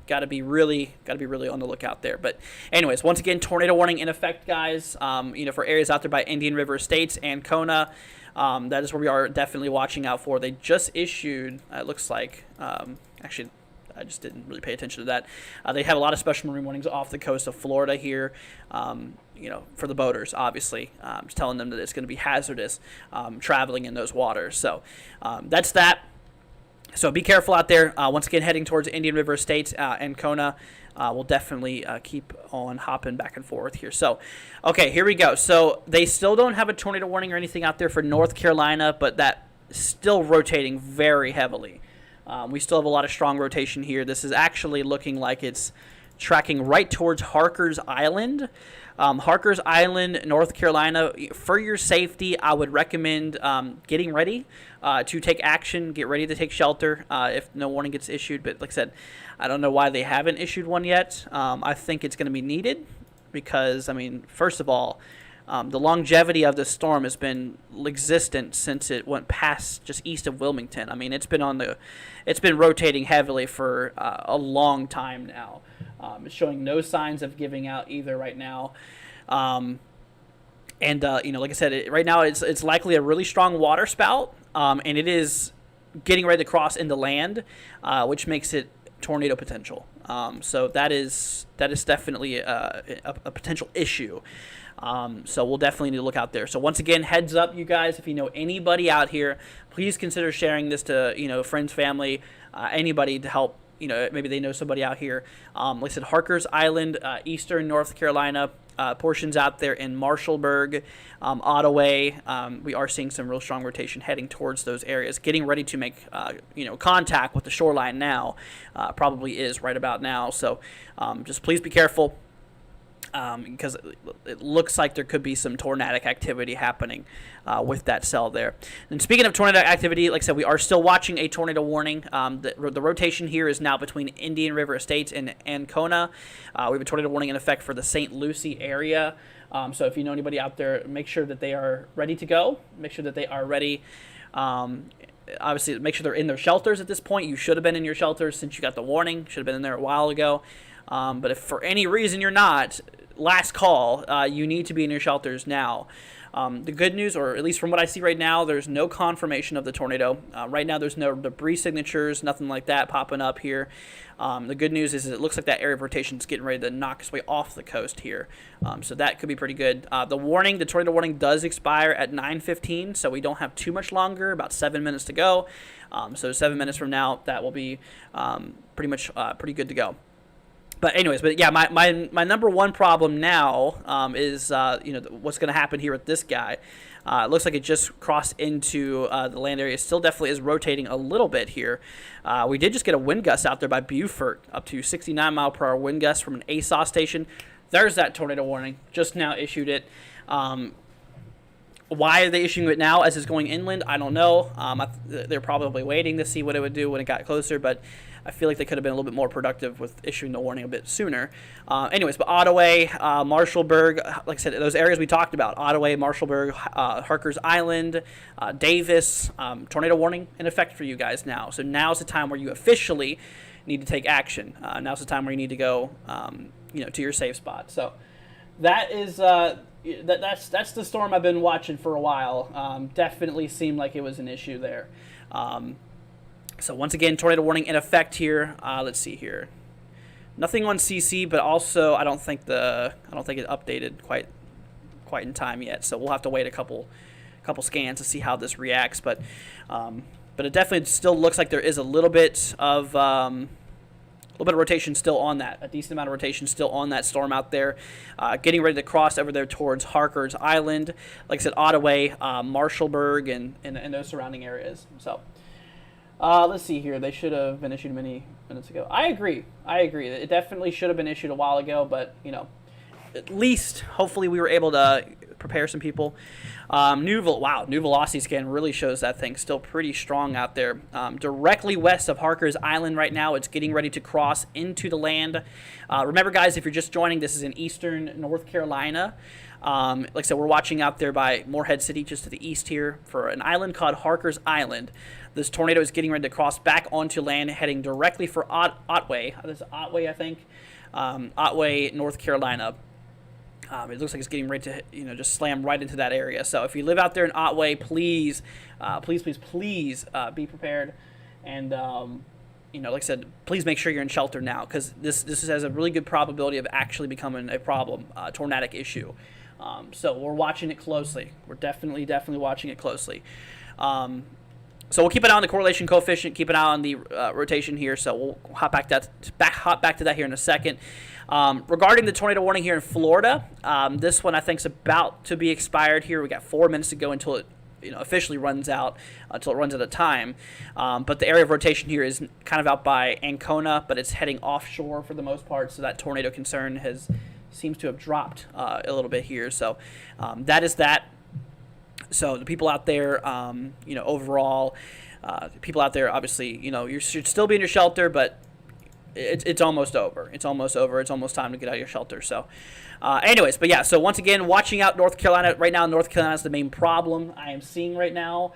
got to be really on the lookout there. But anyways, once again, tornado warning in effect, guys. For areas out there by Indian River Estates and Kona. That is where we are definitely watching out for. They just issued, it looks like, I just didn't really pay attention to that. They have a lot of special marine warnings off the coast of Florida here, for the boaters, obviously. Just telling them that it's going to be hazardous traveling in those waters. So that's that. So be careful out there. Once again, heading towards Indian River Estates and Kona. We'll definitely keep on hopping back and forth here. So, okay, here we go. So they still don't have a tornado warning or anything out there for North Carolina, but that is still rotating very heavily. We still have a lot of strong rotation here. This is actually looking like it's tracking right towards Harker's Island. Harker's Island, North Carolina. For your safety, I would recommend getting ready to take action, get ready to take shelter if no warning gets issued. But like I said, I don't know why they haven't issued one yet. I think it's going to be needed because, first of all, the longevity of this storm has been existent since it went past just east of Wilmington. It's been rotating heavily for a long time now. It's showing no signs of giving out either right now. Like I said, right now it's likely a really strong water spout, and it is getting ready to cross into land, which makes it tornado potential. So that is definitely a potential issue. So we'll definitely need to look out there. So once again, heads up, you guys, if you know anybody out here, please consider sharing this to, friends, family, anybody to help, maybe they know somebody out here. Like I said, Harker's Island, eastern North Carolina, portions out there in Marshallburg, Ottawa. We are seeing some real strong rotation heading towards those areas, getting ready to make, contact with the shoreline now, probably is right about now. So just please be careful. Because it looks like there could be some tornadic activity happening with that cell there. And speaking of tornadic activity, like I said, we are still watching a tornado warning. The rotation here is now between Indian River Estates and Ancona. We have a tornado warning in effect for the St. Lucie area. So if you know anybody out there, make sure that they are ready to go. Make sure that they are ready. Obviously, make sure they're in their shelters at this point. You should have been in your shelters since you got the warning. Should have been in there a while ago. But if for any reason you're not, last call, you need to be in your shelters now. The good news, or at least from what I see right now, there's no confirmation of the tornado. Right now there's no debris signatures, nothing like that popping up here. The good news is it looks like that area of rotation is getting ready to knock its way off the coast here. So that could be pretty good. The tornado warning does expire at 9:15, so we don't have too much longer, about 7 minutes to go. So 7 minutes from now, that will be pretty good to go. But anyways, my number one problem now is what's going to happen here with this guy. It looks like it just crossed into the land area. Still definitely is rotating a little bit here. We did just get a wind gust out there by Beaufort, up to 69 mile per hour wind gust from an ASOS station. There's that tornado warning. Just now issued it. Why are they issuing it now as it's going inland? I don't know. They're probably waiting to see what it would do when it got closer. But I feel like they could have been a little bit more productive with issuing the warning a bit sooner. Anyways, but Ottaway, Marshallburg, like I said, those areas we talked about, Ottaway, Marshallburg, Harkers Island, Davis, tornado warning in effect for you guys now. So now's the time where you officially need to take action. Now's the time where you need to go, to your safe spot. So that is that's the storm I've been watching for a while. Definitely seemed like it was an issue there. So once again, tornado warning in effect here. Let's see here. Nothing on CC, but also I don't think it updated quite in time yet. So we'll have to wait a couple scans to see how this reacts. But it definitely still looks like there is a little bit of rotation still on that, a decent amount of rotation still on that storm out there, getting ready to cross over there towards Harkers Island, like I said, Ottaway, Marshallburg, and those surrounding areas. So let's see here. They should have been issued many minutes ago. I agree. It definitely should have been issued a while ago, but at least hopefully we were able to prepare some people. New velocity scan really shows that thing still pretty strong out there. Directly west of Harkers Island right now, it's getting ready to cross into the land. Remember, guys, if you're just joining, this is in eastern North Carolina. Like I said, we're watching out there by Morehead City, just to the east here, for an island called Harkers Island. This tornado is getting ready to cross back onto land, heading directly for Otway. This is Otway, I think. Otway, North Carolina. It looks like it's getting ready to, just slam right into that area. So if you live out there in Otway, please be prepared. And, like I said, please make sure you're in shelter now, because this has a really good probability of actually becoming a problem, tornadic issue. So we're watching it closely. We're definitely watching it closely. So we'll keep an eye on the correlation coefficient, keep an eye on the rotation here. So we'll hop back to that here in a second. Regarding the tornado warning here in Florida, this one I think is about to be expired here. We got 4 minutes to go until it officially runs out, until it runs out of time. But the area of rotation here is kind of out by Ancona, but it's heading offshore for the most part. So that tornado concern seems to have dropped a little bit here. So that is that. So the people out there, overall, people out there, obviously, you should still be in your shelter, but it's almost over. It's almost over. It's almost time to get out of your shelter. So, anyways, but yeah. So once again, watching out North Carolina right now. North Carolina is the main problem I am seeing right now.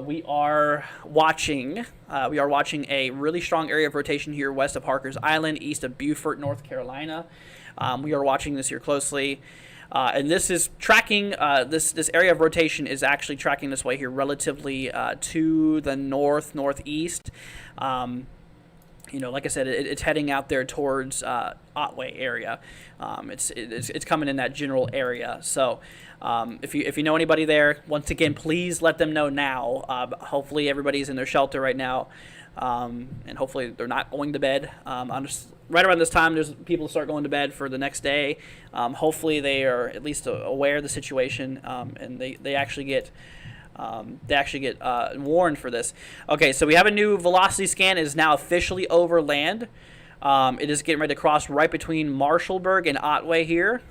We are watching a really strong area of rotation here west of Harkers Island, east of Beaufort, North Carolina. We are watching this here closely. And this is tracking, this area of rotation is actually tracking this way here relatively to the northeast. Like I said, it's heading out there towards Otway area. It's coming in that general area. So if you know anybody there, once again, please let them know now. Hopefully everybody's in their shelter right now. And hopefully they're not going to bed. Right around this time, there's people start going to bed for the next day. Hopefully they are at least aware of the situation, and they actually get warned for this. Okay, so we have a new velocity scan. It is now officially over land. It is getting ready to cross right between Marshallburg and Otway here.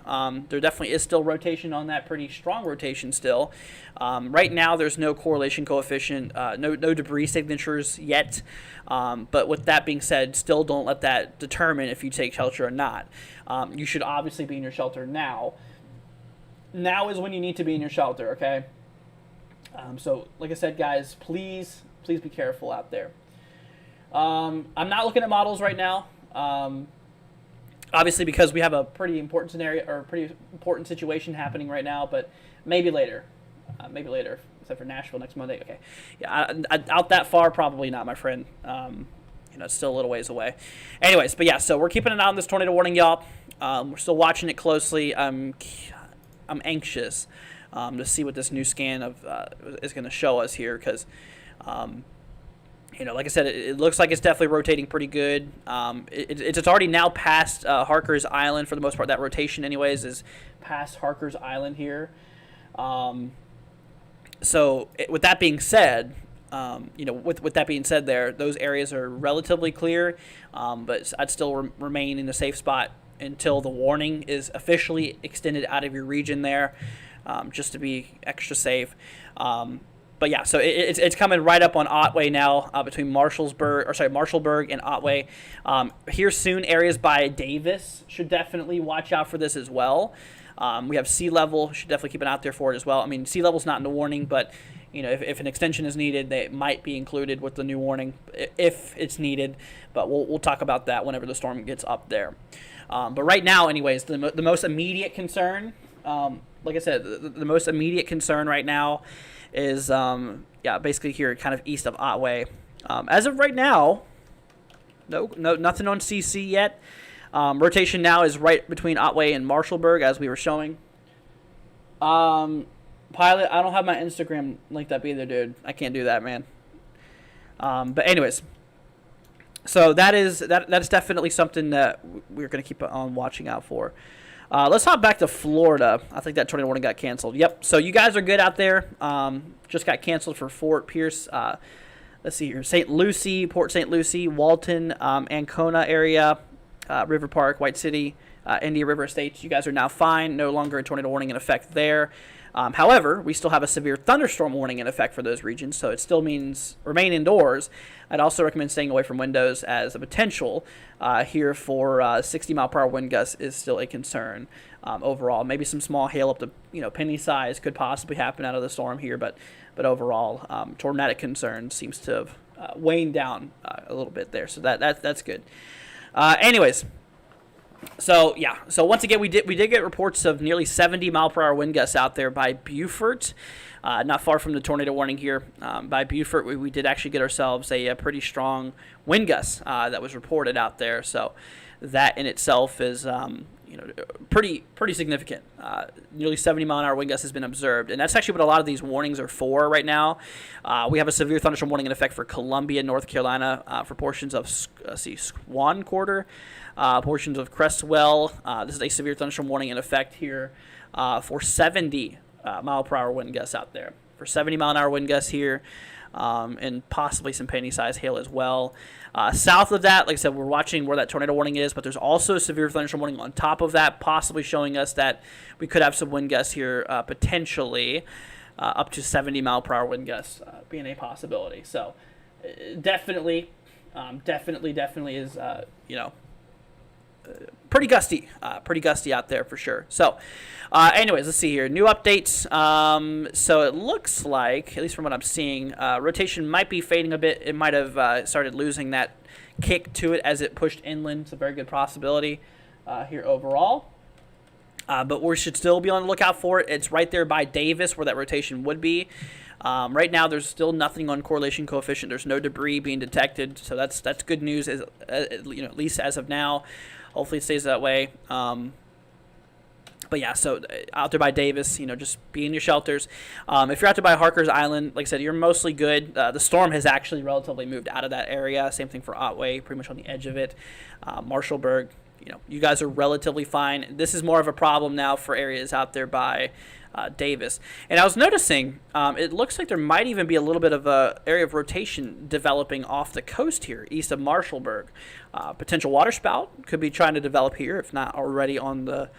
There definitely is still rotation on that, pretty strong rotation still. Right now, there's no correlation coefficient, no debris signatures yet. But with that being said, still don't let that determine if you take shelter or not. You should obviously be in your shelter now. Now is when you need to be in your shelter, okay? So, like I said, guys, please be careful out there. I'm not looking at models right now. Obviously, because we have a pretty important scenario or pretty important situation happening right now, but maybe later. Except for Nashville next Monday. Okay, yeah, out that far, probably not, my friend. It's still a little ways away. Anyways, but yeah, so we're keeping an eye on this tornado warning, y'all. We're still watching it closely. I'm anxious to see what this new scan is going to show us here, because. Like I said, it looks like it's definitely rotating pretty good. It's already now past Harkers Island for the most part. That rotation, anyways, is past Harkers Island here. So with that being said, with that being said, those areas are relatively clear. But I'd still remain in a safe spot until the warning is officially extended out of your region there, just to be extra safe. But yeah, so it's coming right up on Otway now, between Marshallsburg and Otway. Here soon, areas by Davis should definitely watch out for this as well. We have sea level, should definitely keep an eye out there for it as well. I mean, sea level's not in the warning, but if an extension is needed, they might be included with the new warning if it's needed. But we'll talk about that whenever the storm gets up there. But right now, anyways, the most immediate concern, like I said, the most immediate concern right now is basically here kind of east of Otway. As of right now, no nothing on CC yet. Rotation now is right between Otway and Marshallsburg, as we were showing. Pilot, I don't have my Instagram linked up either, dude. I can't do that, man. But anyways, so that's definitely something that we're going to keep on watching out for. Let's hop back to Florida. I think that tornado warning got canceled. Yep. So you guys are good out there. Just got canceled for Fort Pierce. Let's see here. St. Lucie, Port St. Lucie, Walton, Ancona area, River Park, White City, Indian River Estates. You guys are now fine. No longer a tornado warning in effect there. However, we still have a severe thunderstorm warning in effect for those regions, so it still means remain indoors. I'd also recommend staying away from windows, as a potential here for 60-mile-per-hour wind gusts is still a concern overall. Maybe some small hail up to penny size could possibly happen out of the storm here, but overall, tornadic concern seems to have waned down a little bit there, so that's good. Anyways. So once again, we did get reports of nearly 70-mile-per-hour wind gusts out there by Beaufort, not far from the tornado warning here. By Beaufort, we did actually get ourselves a pretty strong wind gust that was reported out there. So that in itself is pretty significant. Nearly 70-mile-an-hour wind gust has been observed, and that's actually what a lot of these warnings are for right now. We have a severe thunderstorm warning in effect for Columbia, North Carolina, for portions of Swan Quarter. Portions of Crestwell. This is a severe thunderstorm warning in effect here for 70-mile-per-hour wind gusts out there. For 70-mile-an-hour wind gusts here, and possibly some penny-sized hail as well. South of that, like I said, we're watching where that tornado warning is, but there's also a severe thunderstorm warning on top of that, possibly showing us that we could have some wind gusts here, potentially up to 70-mile-per-hour wind gusts being a possibility. So definitely is pretty gusty out there for sure. So anyways, let's see here, new updates. So it looks like, at least from what I'm seeing, rotation might be fading a bit. It might have started losing that kick to it as it pushed inland. It's a very good possibility here overall, but we should still be on the lookout for it. It's right there by Davis where that rotation would be. Right now, there's still nothing on correlation coefficient. There's no debris being detected, so that's good news, at least as of now. Hopefully it stays that way. But yeah, so out there by Davis, just be in your shelters. If you're out there by Harker's Island, like I said, you're mostly good. The storm has actually relatively moved out of that area. Same thing for Otway, pretty much on the edge of it. Marshallsburg, you guys are relatively fine. This is more of a problem now for areas out there by Davis. And I was noticing, it looks like there might even be a little bit of a area of rotation developing off the coast here, east of Marshallsburg. Potential water spout could be trying to develop here, if not already on the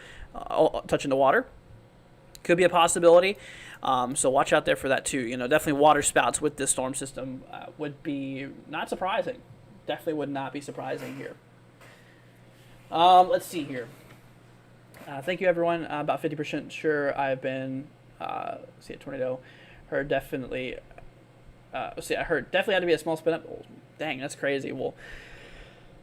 touching the water. Could be a possibility. So watch out there for that too. Definitely water spouts with this storm system would be not surprising. Definitely would not be surprising here. Let's see here. Thank you, everyone. I'm about 50% sure I've been, see a tornado. Heard definitely, I heard definitely had to be a small spin up. Oh, dang, that's crazy. Well,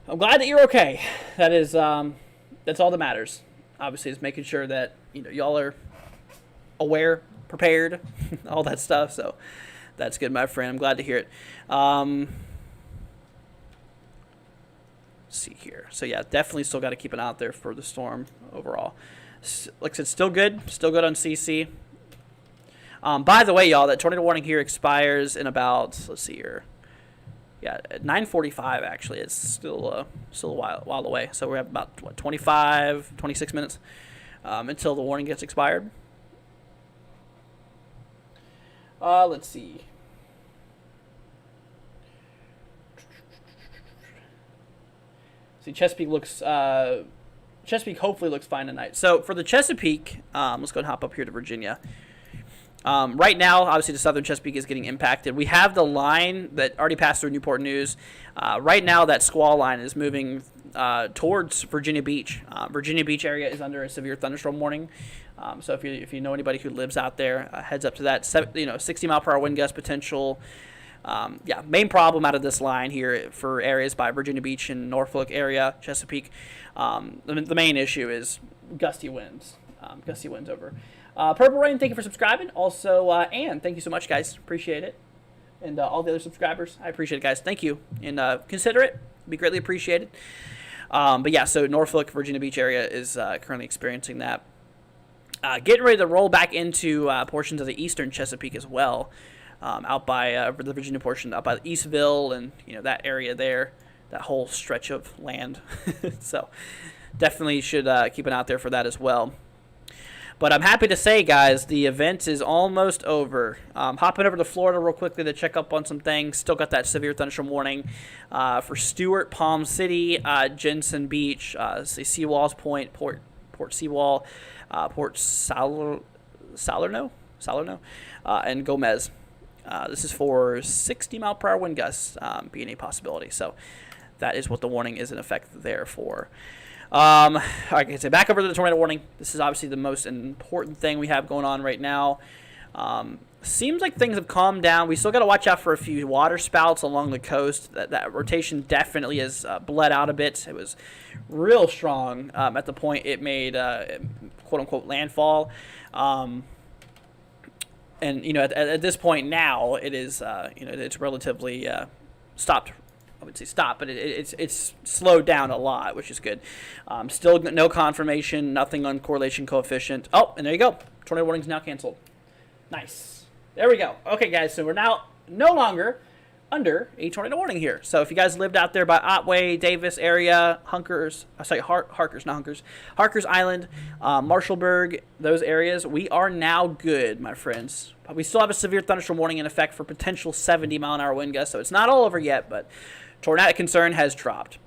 I'm glad that you're okay. That is, that's all that matters. Obviously, is making sure that, y'all are aware, prepared, all that stuff. So that's good, my friend. I'm glad to hear it. See here. So yeah, definitely still got to keep an eye out there for the storm overall. Like I said, still good on CC. By the way, y'all, that tornado warning here expires in about, let's see here. Yeah, at 9:45 actually. It's still a while away. So we have about 26 minutes until the warning gets expired. Let's see. See, Chesapeake hopefully looks fine tonight. So for the Chesapeake, let's go and hop up here to Virginia. Right now, obviously, the southern Chesapeake is getting impacted. We have the line that already passed through Newport News. Right now, that squall line is moving towards Virginia Beach. Virginia Beach area is under a severe thunderstorm warning. So if you know anybody who lives out there, heads up to that. 60-mile-per-hour wind gust potential. Main problem out of this line here for areas by Virginia Beach and Norfolk area, Chesapeake. The main issue is gusty winds. Gusty winds over. Purple Rain, thank you for subscribing. Also, Ann, thank you so much, guys. Appreciate it. And all the other subscribers, I appreciate it, guys. Thank you. And consider it. It'd be greatly appreciated. But yeah, so Norfolk, Virginia Beach area is currently experiencing that. Getting ready to roll back into portions of the eastern Chesapeake as well. Out by the Virginia portion, out by Eastville and that area there, that whole stretch of land. So definitely should keep an eye out there for that as well. But I'm happy to say, guys, the event is almost over. Hopping over to Florida real quickly to check up on some things. Still got that severe thunderstorm warning for Stewart, Palm City, Jensen Beach, Seawalls Point, Port Seawall, Port Salerno, and Gomez. This is for 60-mile-per-hour wind gusts being a possibility. So that is what the warning is in effect there for. Like I say, back over to the tornado warning. This is obviously the most important thing we have going on right now. Seems like things have calmed down. We still got to watch out for a few water spouts along the coast. That rotation definitely has bled out a bit. It was real strong at the point it made quote-unquote landfall. And at this point now, it is it's relatively stopped. I would say stop, but it's slowed down a lot, which is good. Still no confirmation, nothing on correlation coefficient. Oh, and there you go. Tornado warning is now canceled. Nice. There we go. Okay, guys, so we're now no longer under a tornado warning here. So if you guys lived out there by Otway, Davis area, Harkers Island, Marshallburg, those areas, we are now good, my friends. But we still have a severe thunderstorm warning in effect for potential 70-mile-an-hour wind gusts, so it's not all over yet, but tornadic concern has dropped.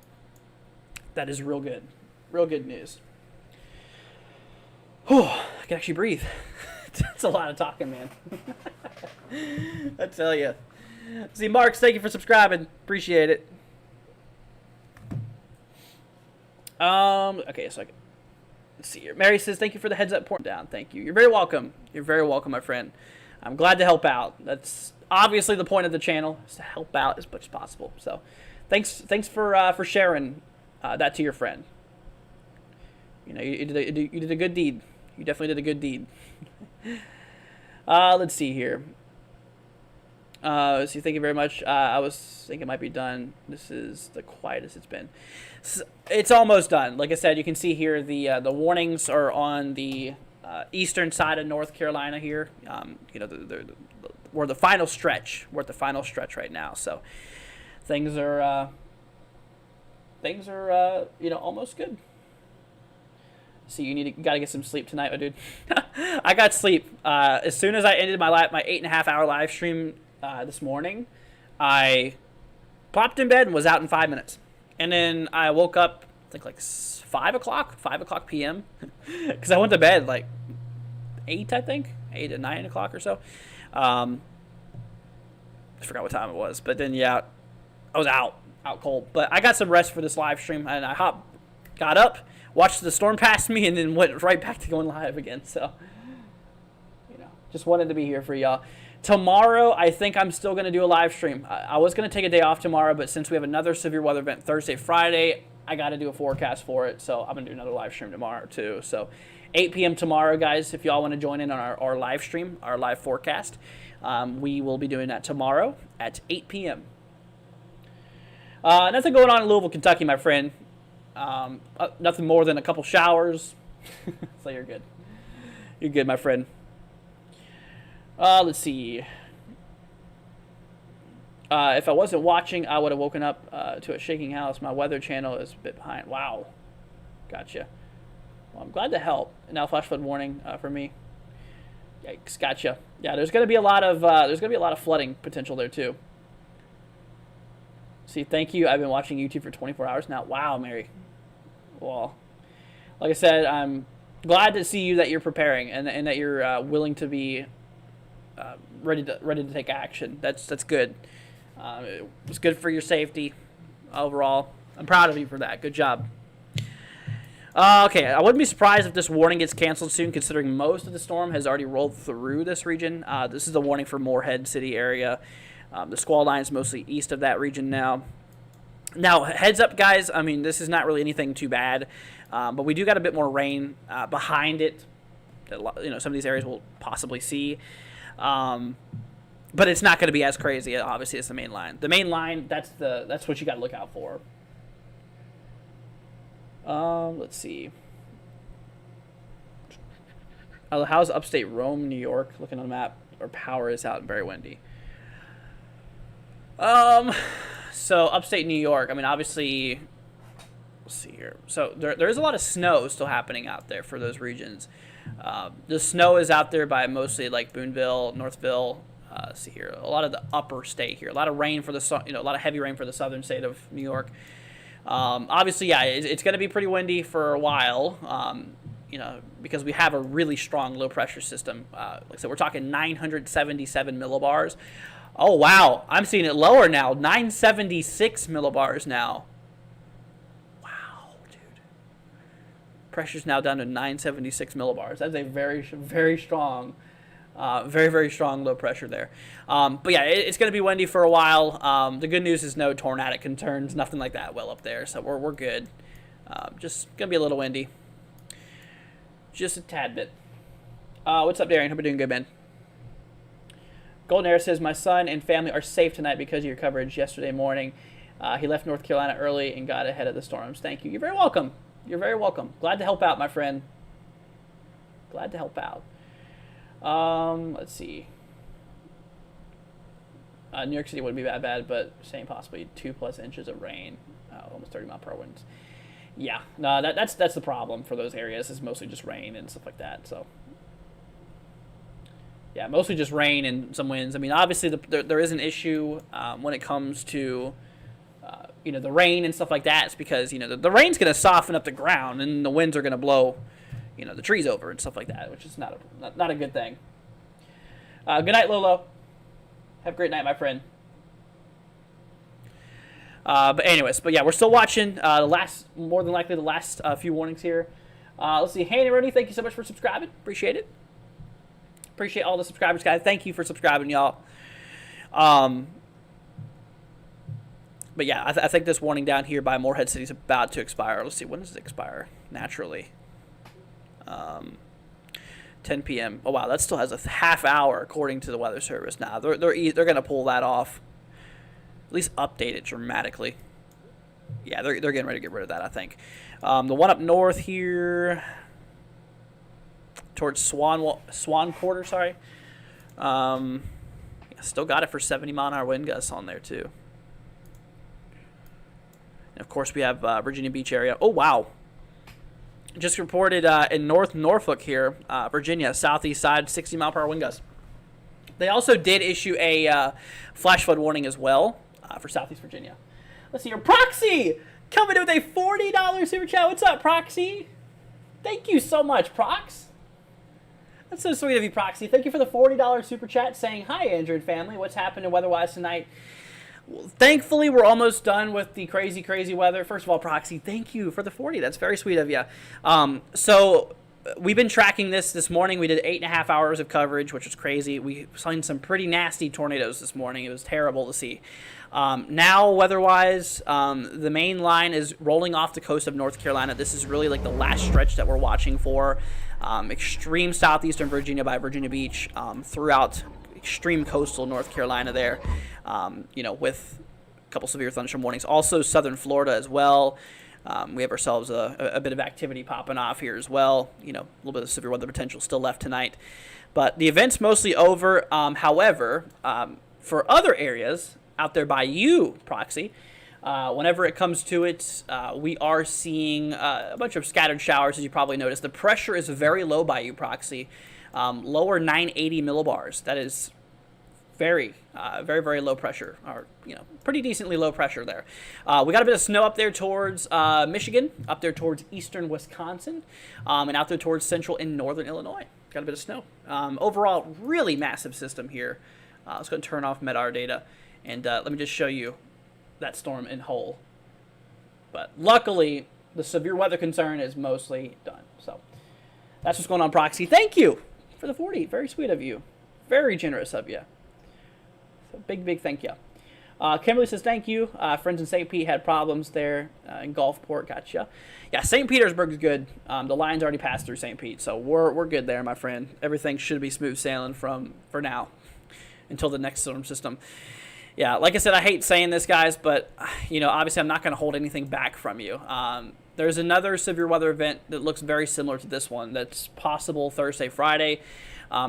That is real good. Real good news. Whew, I can actually breathe. That's a lot of talking, man. I tell you. See, Marks, thank you for subscribing. Appreciate it. Okay, so let's see here. Mary says, thank you for the heads up point down. Thank you. You're very welcome. You're very welcome, my friend. I'm glad to help out. That's obviously the point of the channel, is to help out as much as possible. So thanks for sharing that to your friend. You did a good deed. You definitely did a good deed. Let's see here. Thank you very much. I was thinking it might be done. This is the quietest it's been. It's almost done. Like I said, you can see here the warnings are on the eastern side of North Carolina here. We're the final stretch. We're at the final stretch right now. So things are almost good. So you gotta get some sleep tonight, my dude. I got sleep. As soon as I ended my 8.5-hour live stream this morning, I popped in bed and was out in 5 minutes. And then I woke up, I think like 5 o'clock p.m. because I went to bed like 8 or 9 o'clock or so. I forgot what time it was, but then I was out cold. But I got some rest for this live stream, and I got up, watched the storm pass me, and then went right back to going live again. So, just wanted to be here for y'all. Tomorrow, I think I'm still going to do a live stream. I was going to take a day off tomorrow, but since we have another severe weather event Thursday, Friday, I got to do a forecast for it. So I'm going to do another live stream tomorrow too. So 8 p.m. tomorrow, guys, if y'all want to join in on our live stream, our live forecast, we will be doing that tomorrow at 8 p.m. Nothing going on in Louisville, Kentucky, my friend. Nothing more than a couple showers. So you're good. You're good, my friend. Let's see. If I wasn't watching, I would have woken up to a shaking house. My weather channel is a bit behind. Wow. Gotcha. Well, I'm glad to help. Now flash flood warning for me. Yikes. Gotcha. Yeah, there's gonna be a lot of flooding potential there too. See, thank you. I've been watching YouTube for 24 hours now. Wow, Mary. Well, like I said, I'm glad to see you that you're preparing and that you're willing to be ready to take action. That's good. It was good for your safety overall. I'm proud of you for that. Good job. Okay, I wouldn't be surprised if this warning gets canceled soon, considering most of the storm has already rolled through this region. This is a warning for Moorhead City area. The squall line is mostly east of that region now. Now, heads up, guys. I mean, this is not really anything too bad, but we do got a bit more rain behind it that some of these areas will possibly see. But it's not going to be as crazy, obviously, as the main line. The main line, that's what you got to look out for. Let's see. How's upstate Rome, New York? Looking on the map, our power is out and very windy. So upstate New York, I mean, obviously, let's see here. So there is a lot of snow still happening out there for those regions. The snow is out there by mostly like Boonville, Northville. Let's see here, a lot of the upper state here. A lot of rain for a lot of heavy rain for the southern state of New York. Obviously, yeah, it's going to be pretty windy for a while, because we have a really strong low pressure system. Like I said, we're talking 977 millibars. Oh, wow. I'm seeing it lower now. 976 millibars now. Wow, dude. Pressure's now down to 976 millibars. That's a very, very strong, very, very strong low pressure there. But yeah, it's going to be windy for a while. The good news is no tornadic concerns, nothing like that well up there. So we're good. Just going to be a little windy. Just a tad bit. What's up, Darian? Hope you're doing good, man. Golden Air says, my son and family are safe tonight because of your coverage yesterday morning. He left North Carolina early and got ahead of the storms. Thank you. You're very welcome. You're very welcome. Glad to help out, my friend. Glad to help out. Let's see. New York City wouldn't be that bad, but same possibly 2+ inches of rain. Almost 30-mile-per-hour winds. Yeah, no, that's the problem for those areas. Is mostly just rain and stuff like that. So. Yeah, mostly just rain and some winds. I mean, obviously there is an issue when it comes to, the rain and stuff like that. It's because, the rain's going to soften up the ground and the winds are going to blow, the trees over and stuff like that, which is not a good thing. Good night, Lolo. Have a great night, my friend. But yeah, we're still watching more than likely the last few warnings here. Let's see. Hey, Rudy, thank you so much for subscribing. Appreciate it. Appreciate all the subscribers, guys. Thank you for subscribing, y'all. But yeah, I think this warning down here by Moorhead City is about to expire. Let's see, when does it expire naturally? 10 p.m. Oh wow, that still has a half hour according to the Weather Service. Now they're gonna pull that off. At least update it dramatically. Yeah, they're getting ready to get rid of that, I think. The one up north here, towards Swan Quarter, sorry. Still got it for 70-mile-an-hour wind gusts on there too. And of course, we have Virginia Beach area. Oh wow! Just reported in North Norfolk here, Virginia, southeast side, 60-mile-per-hour wind gusts. They also did issue a flash flood warning as well for southeast Virginia. Let's see here, Proxy coming in with a $40 super chat. What's up, Proxy? Thank you so much, Prox. That's so sweet of you, Proxy. Thank you for the $40 super chat saying, hi, Andrew and family. What's happening weather-wise tonight? Well, thankfully, we're almost done with the crazy, crazy weather. First of all, Proxy, thank you for the 40. That's very sweet of you. So we've been tracking this morning. We did 8.5 hours of coverage, which was crazy. We saw some pretty nasty tornadoes this morning. It was terrible to see. Now, weather-wise, the main line is rolling off the coast of North Carolina. This is really like the last stretch that we're watching for. Extreme southeastern Virginia by Virginia Beach, throughout extreme coastal North Carolina there, with a couple severe thunderstorm warnings. Also southern Florida as well. We have ourselves a bit of activity popping off here as well. A little bit of severe weather potential still left tonight. But the event's mostly over. However, for other areas out there by you, Proxy, whenever it comes to it, we are seeing a bunch of scattered showers, as you probably noticed. The pressure is very low by you, Proxy. Lower 980 millibars. That is very, very low pressure, or pretty decently low pressure there. We got a bit of snow up there towards Michigan, up there towards eastern Wisconsin, and out there towards central and northern Illinois. Got a bit of snow. Overall, really massive system here. Let's go and turn off MEDAR data, and let me just show you that storm in whole. But luckily, the severe weather concern is mostly done. So that's what's going on, Proxy. Thank you for the 40. Very sweet of you. Very generous of you. So big thank you. Kimberly says thank you. Friends in St. Pete had problems there in Gulfport. Gotcha. Yeah, St. Petersburg's good. The line's already passed through St. Pete, so we're good there, my friend. Everything should be smooth sailing for now until the next storm system. Yeah, like I said, I hate saying this, guys, but obviously I'm not going to hold anything back from you. There's another severe weather event that looks very similar to this one that's possible Thursday, Friday.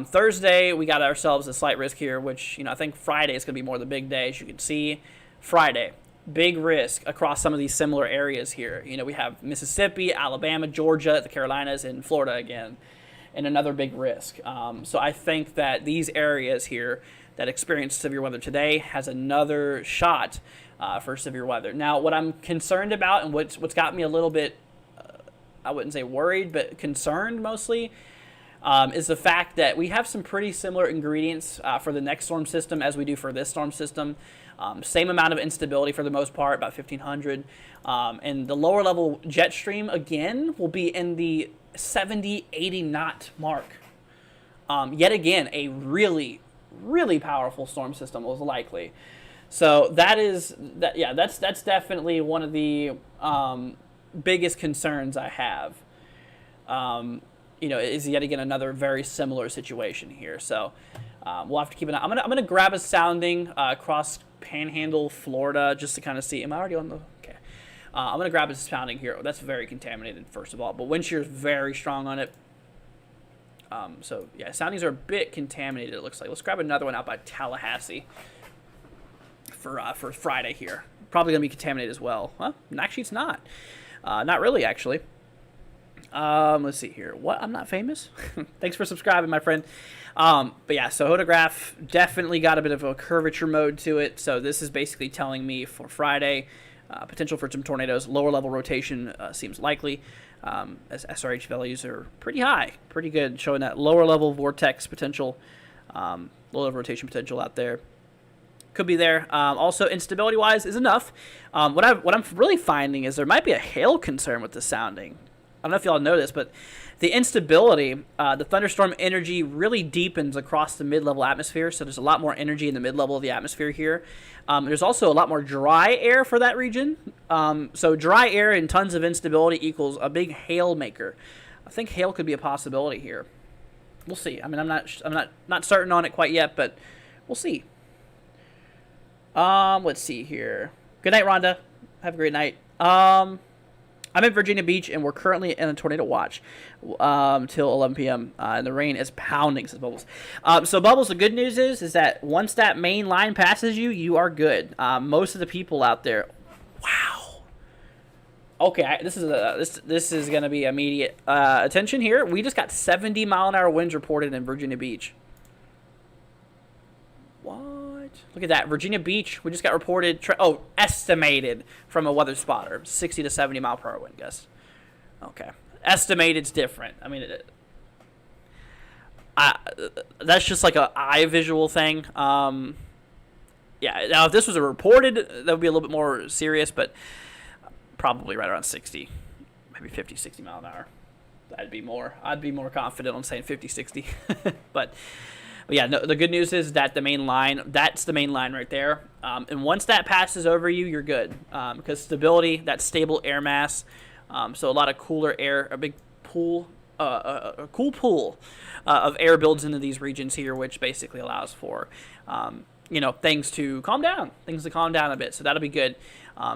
Thursday, we got ourselves a slight risk here, which, I think Friday is going to be more the big day. As you can see, Friday, big risk across some of these similar areas here. We have Mississippi, Alabama, Georgia, the Carolinas, and Florida again, and another big risk. So I think that these areas here that experienced severe weather today has another shot for severe weather. Now, what I'm concerned about and what's got me a little bit, I wouldn't say worried, but concerned mostly, is the fact that we have some pretty similar ingredients for the next storm system as we do for this storm system. Same amount of instability for the most part, about 1,500. And the lower level jet stream, again, will be in the 70, 80 knot mark. Yet again, a really powerful storm system was likely. So that's definitely one of the biggest concerns I have. Is yet again another very similar situation here. So we'll have to keep an eye. I'm gonna grab a sounding across Panhandle, Florida, just to kind of see. Am I already on the? Okay. I'm gonna grab a sounding here. That's very contaminated, first of all, but wind shear is very strong on it. So yeah, soundings are a bit contaminated, it looks like. Let's grab another one out by Tallahassee for Friday here. Probably gonna be contaminated as well. Well, actually it's not. Not really, actually. Let's see here. What? I'm not famous? Thanks for subscribing, my friend. But yeah, so Hodograph definitely got a bit of a curvature mode to it. So this is basically telling me for Friday, potential for some tornadoes. Lower level rotation seems likely. As SRH values are pretty high, pretty good, showing that lower level vortex potential, low level rotation potential out there. Could be there. Also, instability wise is enough. What I'm really finding is there might be a hail concern with the sounding. I don't know if y'all know this, but the instability, the thunderstorm energy really deepens across the mid-level atmosphere, so there's a lot more energy in the mid-level of the atmosphere here. There's also a lot more dry air for that region. So dry air and tons of instability equals a big hail maker. I think hail could be a possibility here. We'll see. I mean, I'm not certain on it quite yet, but we'll see. Let's see here. Good night, Rhonda. Have a great night. I'm in Virginia Beach, and we're currently in a tornado watch till 11 p.m., and the rain is pounding, says Bubbles. So, Bubbles, the good news is that once that main line passes you, you are good. Most of the people out there, wow. Okay, this is going to be immediate attention here. We just got 70-mile-an-hour winds reported in Virginia Beach. What? Look at that. Virginia Beach, we just got reported, estimated from a weather spotter, 60 to 70 mile per hour wind gust. Okay. Estimated's different. I mean, that's just like an eye visual thing. Yeah, now if this was a reported, that would be a little bit more serious, but probably right around 60, maybe 50, 60 mile an hour. I'd be more confident on saying 50, 60. But yeah, no, the good news is that the main line, that's the main line right there. And once that passes over you, you're good. Because stability, that stable air mass, so a lot of cooler air, a big pool, a cool pool of air builds into these regions here, which basically allows for, things to calm down a bit. So that'll be good.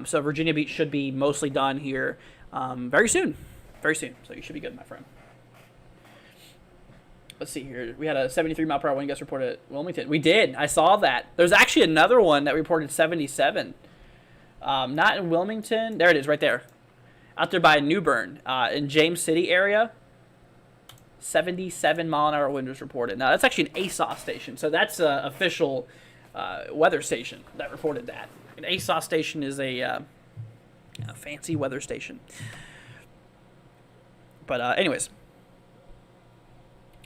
So Virginia Beach should be mostly done here very soon. So you should be good, my friend. Let's see here. We had a 73 mile per hour wind gust reported at Wilmington. We did. I saw that. There's actually another one that reported 77. Not in Wilmington. There it is, right there. Out there by New Bern, in James City area. 77-mile-an-hour wind was reported. Now, that's actually an ASOS station, so that's an official weather station that reported that. An ASOS station is a fancy weather station. But anyways.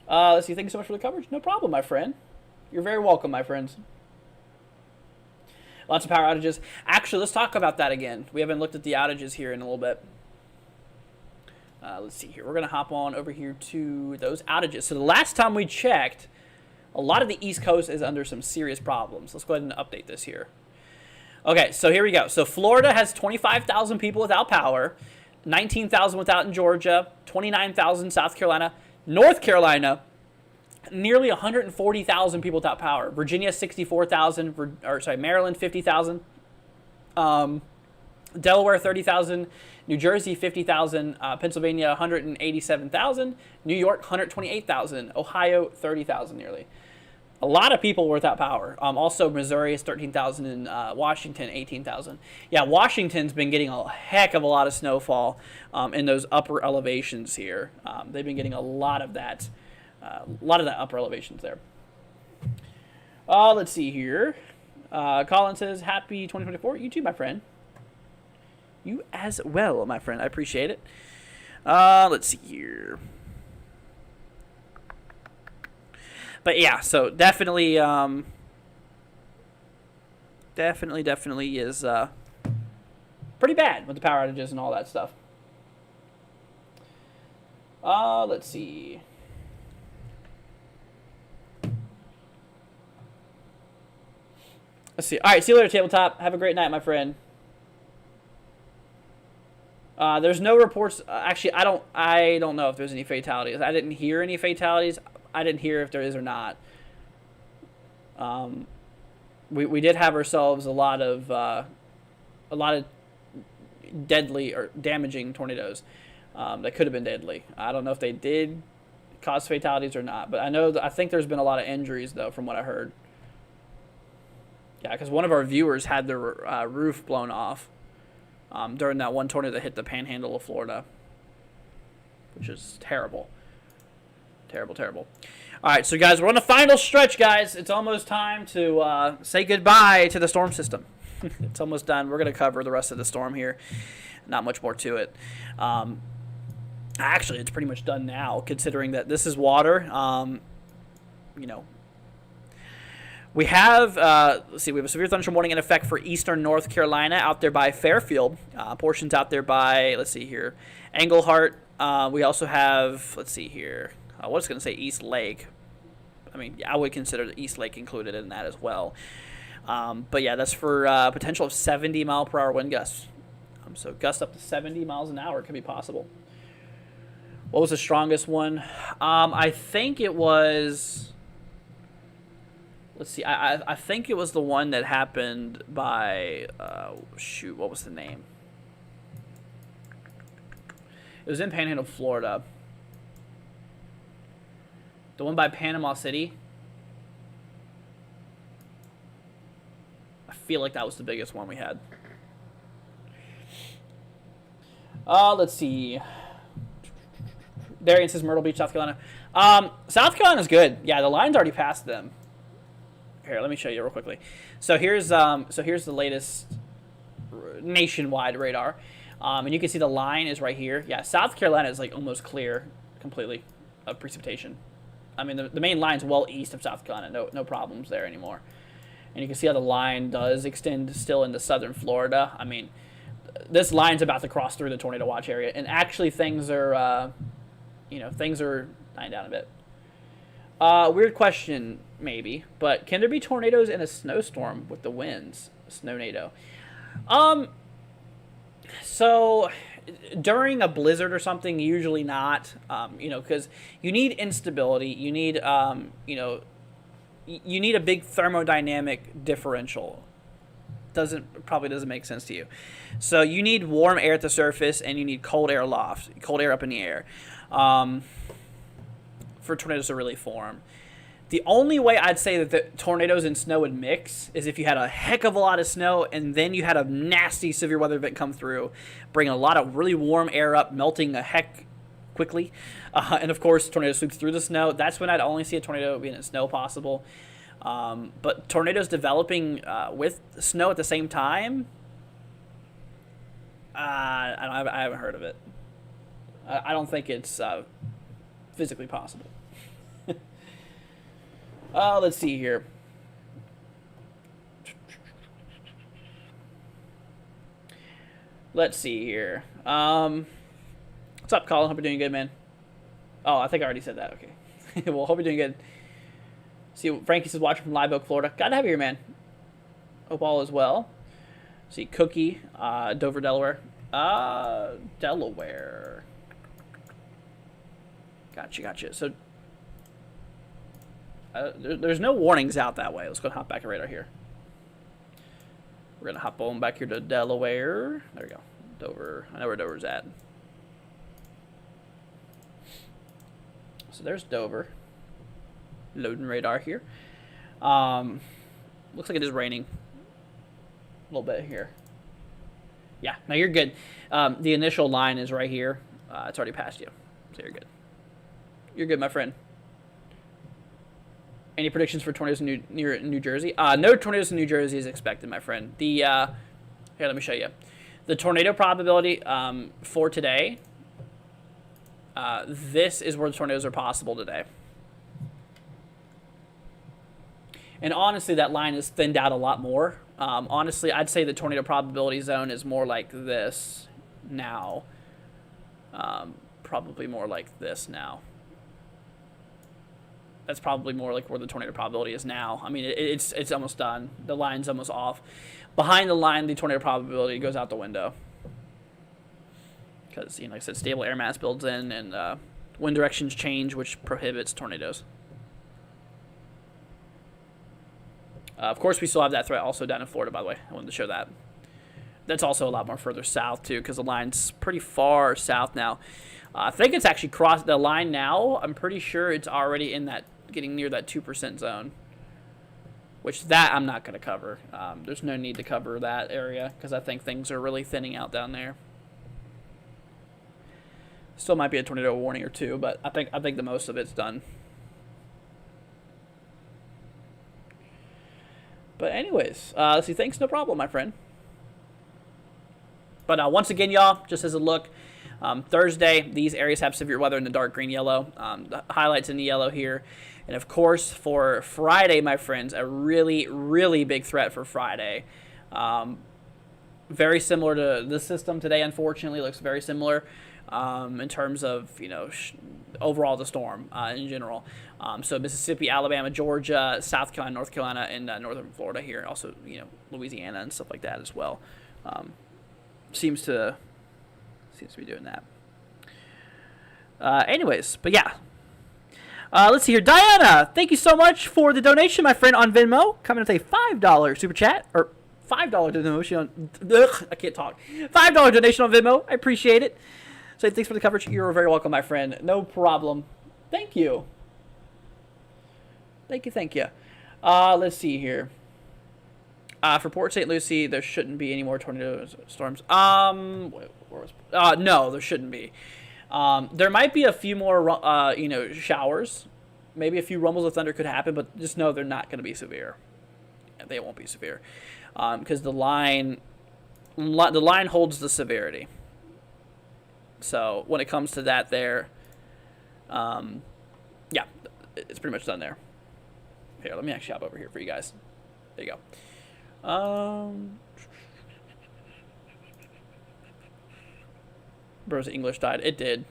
Let's see. Thank you so much for the coverage. No problem, my friend. You're very welcome, my friends. Lots of power outages. Actually, let's talk about that again. We haven't looked at the outages here in a little bit. Let's see here. We're going to hop on over here to those outages. So the last time we checked, a lot of the East Coast is under some serious problems. Let's go ahead and update this here. Okay, so here we go. So Florida has 25,000 people without power, 19,000 without in Georgia, 29,000 South Carolina, North Carolina, nearly 140,000 people without power. Virginia, 64,000. Maryland, 50,000. Delaware, 30,000. New Jersey, 50,000. Pennsylvania, 187,000. New York, 128,000. Ohio, 30,000 nearly. A lot of people were without power. Also, Missouri is 13,000 and Washington, 18,000. Yeah, Washington's been getting a heck of a lot of snowfall in those upper elevations here. They've been getting a lot of that upper elevations there. Let's see here. Colin says, happy 2024. You too, my friend. You as well, my friend. I appreciate it. Let's see here. But yeah, so definitely is pretty bad with the power outages and all that stuff. Let's see. Let's see. All right, see you later, Tabletop. Have a great night, my friend. There's no reports. Actually, I don't know if there's any fatalities. I didn't hear any fatalities. I didn't hear if there is or not. We did have ourselves a lot of deadly or damaging tornadoes that could have been deadly. I don't know if they did cause fatalities or not, but I think there's been a lot of injuries though, from what I heard. Yeah, because one of our viewers had their roof blown off during that one tornado that hit the panhandle of Florida, which is terrible. Terrible. All right, so guys, we're on the final stretch, guys. It's almost time to say goodbye to the storm system. It's almost done. We're going to cover the rest of the storm here. Not much more to it. Actually, it's pretty much done now, considering that this is water. We have, we have a severe thunderstorm warning in effect for eastern North Carolina out there by Fairfield. Portions out there by, Englehart. We also have, I was going to say East Lake. I mean, I would consider the East Lake included in that as well. But yeah, that's for potential of 70-mile-per-hour wind gusts. So gusts up to 70 miles an hour could be possible. What was the strongest one? I think it was... Let's see. I think it was the one that happened by... what was the name? It was in Panhandle, Florida. The one by Panama City. I feel like that was the biggest one we had. Let's see. Darian says Myrtle Beach, South Carolina. South Carolina's good. Yeah, the line's already past them. Here, let me show you real quickly. So here's the latest nationwide radar. And you can see the line is right here. Yeah, South Carolina is like almost clear completely of precipitation. I mean, the main line's well east of South Carolina. No problems there anymore. And you can see how the line does extend still into southern Florida. I mean, this line's about to cross through the tornado watch area. And actually things are, things are dying down a bit. Weird question, maybe. But can there be tornadoes in a snowstorm with the winds? Snownado. So during a blizzard or something, usually not, because you need instability. You need, you need a big thermodynamic differential. Probably doesn't make sense to you. So you need warm air at the surface and you need cold air aloft, cold air up in the air, for tornadoes to really form. The only way I'd say that the tornadoes and snow would mix is if you had a heck of a lot of snow and then you had a nasty severe weather event come through, bringing a lot of really warm air up, melting a heck quickly. And of course, tornado sweeps through the snow. That's when I'd only see a tornado being in snow possible. But tornadoes developing with snow at the same time, I haven't heard of it. I don't think it's physically possible. Let's see here. Let's see here. What's up, Colin? Hope you're doing good, man. Oh, I think I already said that. Okay. Well, hope you're doing good. See, Frankie says watching from Live Oak, Florida. Glad to have you here, man. Hope all is well. See, Cookie, Dover, Delaware. Delaware. Gotcha. So, there's no warnings out that way. Let's go hop back a radar here. We're going to hop on back here to Delaware. There we go. Dover. I know where Dover's at. So there's Dover. Loading radar here. Looks like it is raining a little bit here. Yeah, no, you're good. The initial line is right here. It's already past you, so you're good. You're good, my friend. Any predictions for tornadoes in New Jersey? No tornadoes in New Jersey is expected, my friend. Here, let me show you. The tornado probability for today, this is where the tornadoes are possible today. And honestly, that line is thinned out a lot more. Honestly, I'd say the tornado probability zone is more like this now. Probably more like this now. That's probably more like where the tornado probability is now. I mean, it's almost done. The line's almost off. Behind the line, the tornado probability goes out the window. Because, like I said, stable air mass builds in, and wind directions change, which prohibits tornadoes. Of course, we still have that threat also down in Florida, by the way. I wanted to show that. That's also a lot more further south, too, because the line's pretty far south now. I think it's actually crossed the line now. I'm pretty sure it's already in that, getting near that 2% zone. Which, that I'm not going to cover. There's no need to cover that area, because I think things are really thinning out down there. Still might be a tornado warning or two, but I think the most of it's done. But anyways, let's see. Thanks, no problem, my friend. But once again, y'all, just as a look, Thursday, these areas have severe weather in the dark green yellow. The highlights in the yellow here. And, of course, for Friday, my friends, a really, really big threat for Friday. Very similar to the system today, unfortunately. Looks very similar in terms of, overall the storm in general. So Mississippi, Alabama, Georgia, South Carolina, North Carolina, and northern Florida here. Also, Louisiana and stuff like that as well. Seems to be doing that. Anyways, but yeah. Let's see here. Diana, thank you so much for the donation, my friend, on Venmo. Coming with a $5 super chat. Or $5 donation on... I can't talk. $5 donation on Venmo. I appreciate it. So thanks for the coverage. You're very welcome, my friend. No problem. Thank you. Thank you. Let's see here. For Port St. Lucie, there shouldn't be any more tornado storms. No, there shouldn't be. There might be a few more, showers. Maybe a few rumbles of thunder could happen, but just know they're not going to be severe. They won't be severe, because the line holds the severity. So when it comes to that, yeah, it's pretty much done there. Here, let me actually hop over here for you guys. There you go. Bro's English died. It did.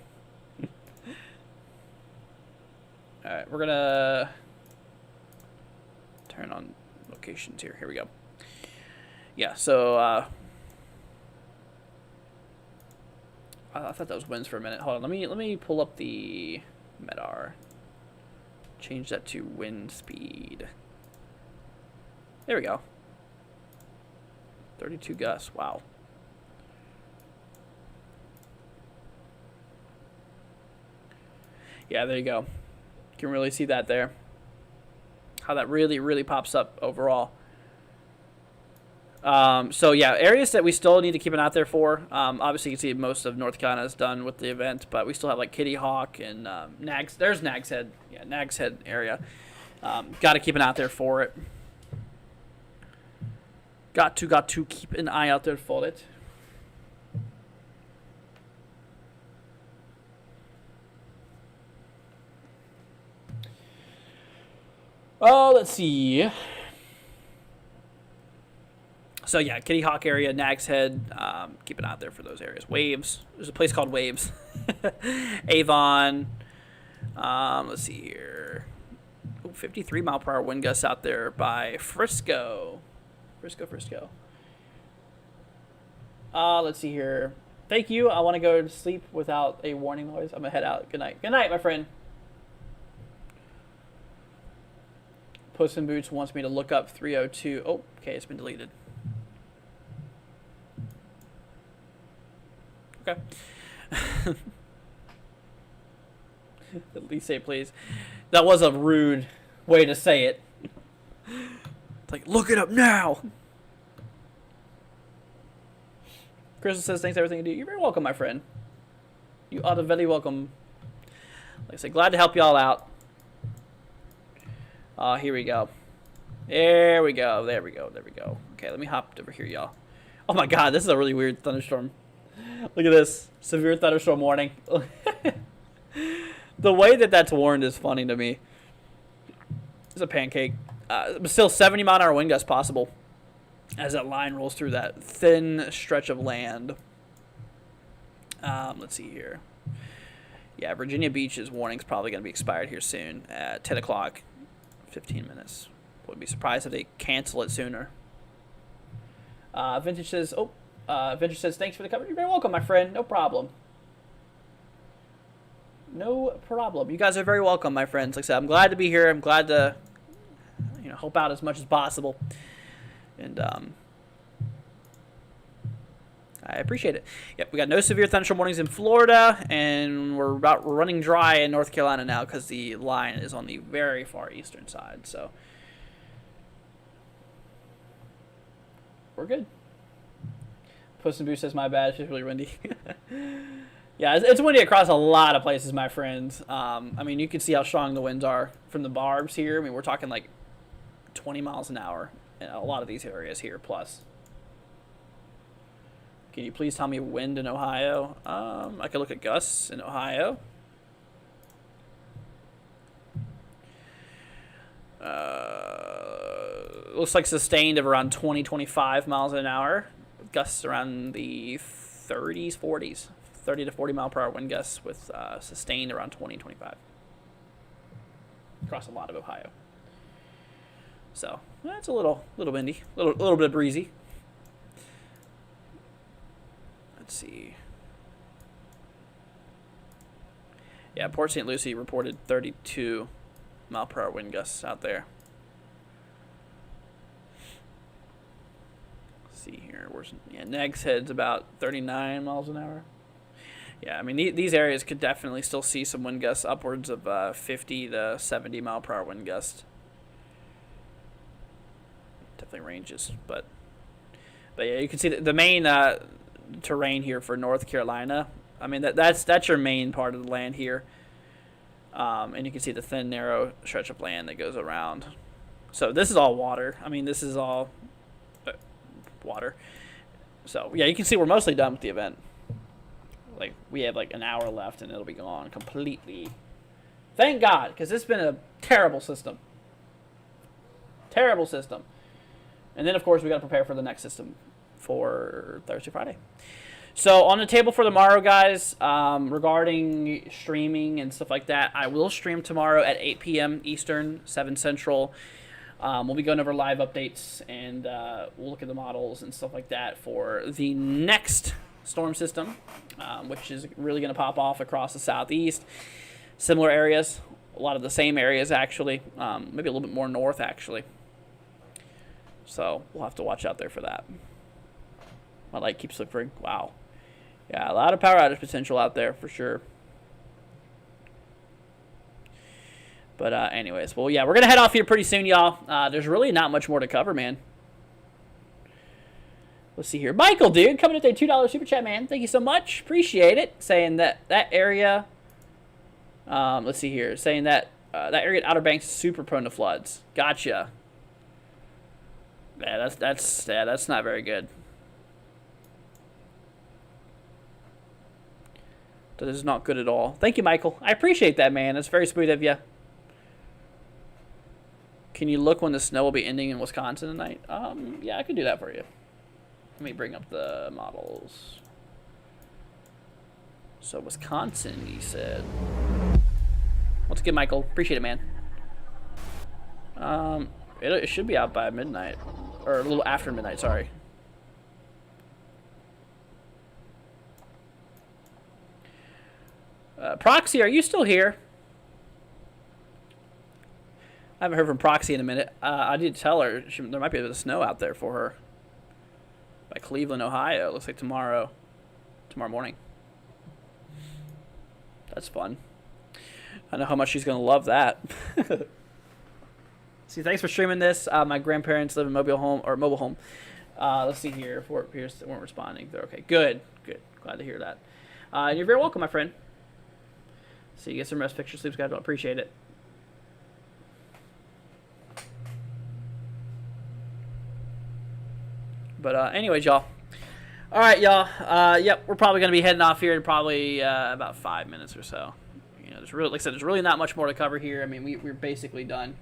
Alright, we're gonna turn on locations here. Here we go. Yeah, so I thought that was winds for a minute. Hold on, let me pull up the MEDAR. Change that to wind speed. There we go. 32 gusts. Wow. Yeah, there you go. You can really see that there. How that really, really pops up overall. So yeah, areas that we still need to keep an eye out there for. Obviously, you can see most of North Carolina is done with the event, but we still have like Kitty Hawk and Nags. There's Nags Head. Yeah, Nags Head area. Got to keep an eye out there for it. Got to keep an eye out there for it. Oh, let's see. So yeah, Kitty Hawk area, Nags Head. Keep an eye out there for those areas. Waves. There's a place called Waves. Avon. Let's see here. Ooh, 53 mile per hour wind gusts out there by Frisco. Frisco. Let's see here. Thank you. I want to go to sleep without a warning noise. I'm gonna head out. Good night. Good night, my friend. Puss in Boots wants me to look up 302. Oh, okay, it's been deleted. Okay. At least say please. That was a rude way to say it. It's like, look it up now. Crystal says, thanks for everything you do. You're very welcome, my friend. You are very welcome. Like I said, glad to help y'all out. Here we go. There we go. Okay, let me hop over here, y'all. Oh my god, this is a really weird thunderstorm. Look at this. Severe thunderstorm warning. The way that that's warned is funny to me. It's a pancake. Still 70 mile an hour wind gusts possible as that line rolls through that thin stretch of land. Let's see here. Yeah, Virginia Beach's warning is probably going to be expired here soon at 10 o'clock. 15 minutes. Wouldn't be surprised if they cancel it sooner. Vintage says, thanks for the coverage. You're very welcome, my friend. No problem. No problem. You guys are very welcome, my friends. Like I said, I'm glad to be here. I'm glad to, help out as much as possible. And I appreciate it. Yep, we got no severe thunderstorm warnings in Florida, and we're running dry in North Carolina now because the line is on the very far eastern side. So we're good. Puss in Boots says, my bad, it's just really windy. Yeah, it's windy across a lot of places, my friends. I mean, you can see how strong the winds are from the barbs here. I mean, we're talking like 20 miles an hour in a lot of these areas here, plus. Can you please tell me wind in Ohio? I could look at gusts in Ohio. Looks like sustained of around 20-25 miles an hour. Gusts around the 30s, 40s. 30 to 40 mile per hour wind gusts with sustained around 20-25. Across a lot of Ohio. So, that's a little windy. Little bit breezy. Let's see. Yeah, Port St. Lucie reported 32 mile per hour wind gusts out there. Let's see here. Nags Head's about 39 miles an hour. Yeah, I mean, these areas could definitely still see some wind gusts upwards of 50 to 70 mile per hour wind gusts. Definitely ranges, but yeah, you can see the main terrain here for North Carolina. I mean, that's your main part of the land here, and you can see the thin narrow stretch of land that goes around. So this is all water. I mean, this is all water. So yeah, you can see we're mostly done with the event. Like, we have like an hour left and it'll be gone completely. Thank God, because it's been a terrible system. And then of course we got to prepare for the next system for Thursday, Friday. So on the table for tomorrow, guys, regarding streaming and stuff like that, I will stream tomorrow at 8 p.m. Eastern, 7 Central. We'll be going over live updates, and we'll look at the models and stuff like that for the next storm system, which is really going to pop off across the southeast. Similar areas, a lot of the same areas, actually. Maybe a little bit more north, actually. So we'll have to watch out there for that. My light keeps flickering. Wow. Yeah, a lot of power outage potential out there for sure. But anyways, well, yeah, we're going to head off here pretty soon, y'all. There's really not much more to cover, man. Let's see here. Michael, dude, coming at a $2 super chat, man. Thank you so much. Appreciate it. Saying that area, let's see here. Saying that that area at Outer Banks is super prone to floods. Gotcha. Yeah, that's not very good. That is not good at all. Thank you, Michael. I appreciate that, man. That's very sweet of you. Can you look when the snow will be ending in Wisconsin tonight? Yeah, I could do that for you. Let me bring up the models. So Wisconsin, you said. Once again, Michael, appreciate it, man. It should be out by midnight, or a little after midnight. Sorry. Proxy, are you still here? I haven't heard from Proxy in a minute. I did tell her there might be a bit of snow out there for her. By Cleveland, Ohio. Looks like tomorrow morning. That's fun. I know how much she's going to love that. See, thanks for streaming this. My grandparents live in mobile home. Let's see here. Fort Pierce weren't responding. They're okay. Good. Glad to hear that. You're very welcome, my friend. So you get some rest, picture, sleep schedule. Appreciate it. But anyways, y'all. All right, y'all. Yep, we're probably going to be heading off here in probably about 5 minutes or so. You know, like I said, there's really not much more to cover here. I mean, we're basically done.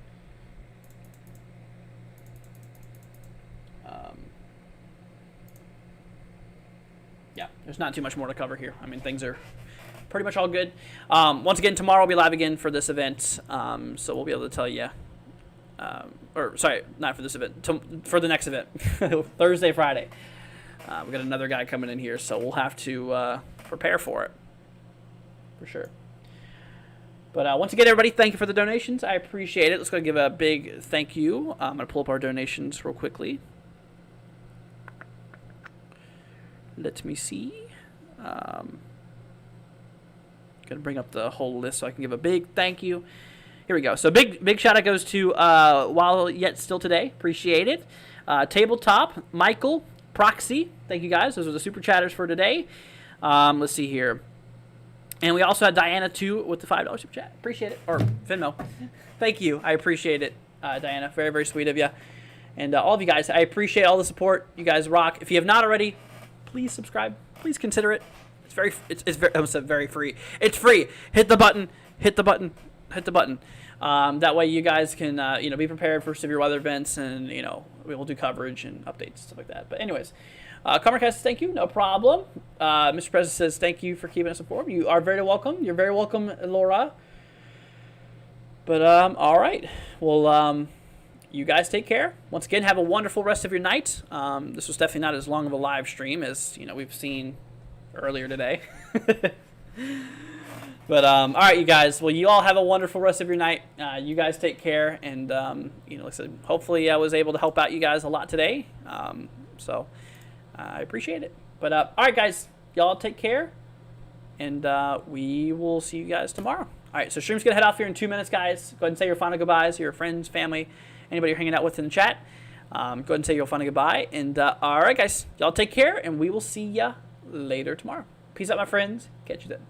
Yeah, there's not too much more to cover here. I mean, things are pretty much all good. Once again, tomorrow we'll be live again for this event, so we'll be able to tell you. Or sorry, not for this event, for the next event, Thursday, Friday. We got another guy coming in here, so we'll have to prepare for it, for sure. But once again, everybody, thank you for the donations. I appreciate it. Let's go give a big thank you. I'm going to pull up our donations real quickly. Let me see. Going to bring up the whole list so I can give a big thank you. Here we go. So big shout out goes to While Yet Still Today. Appreciate it. Tabletop, Michael, Proxy. Thank you guys. Those are the super chatters for today. Let's see here. And we also had Diana too with the $5 super chat. Appreciate it. Or Venmo. Thank you. I appreciate it, Diana. Very, very sweet of you. And all of you guys, I appreciate all the support. You guys rock. If you have not already, please subscribe. Please consider it. It's very free. It's free. Hit the button. Hit the button. Hit the button. That way you guys can be prepared for severe weather events, and we will do coverage and updates, stuff like that. But anyways, Comercast, thank you, no problem. Mr. President says thank you for keeping us informed. You are very welcome. You're very welcome, Laura. But all right, well, you guys take care. Once again, have a wonderful rest of your night. This was definitely not as long of a live stream as we've seen earlier today. But, all right, you guys. Well, you all have a wonderful rest of your night. You guys take care. And, like I said, hopefully I was able to help out you guys a lot today. So I appreciate it. But, all right, guys. Y'all take care. And we will see you guys tomorrow. All right, so stream's going to head off here in 2 minutes, guys. Go ahead and say your final goodbyes to your friends, family, anybody you're hanging out with in the chat. Go ahead and say your final goodbye. And, all right, guys. Y'all take care, and we will see ya later tomorrow. Peace out, my friends. Catch you then.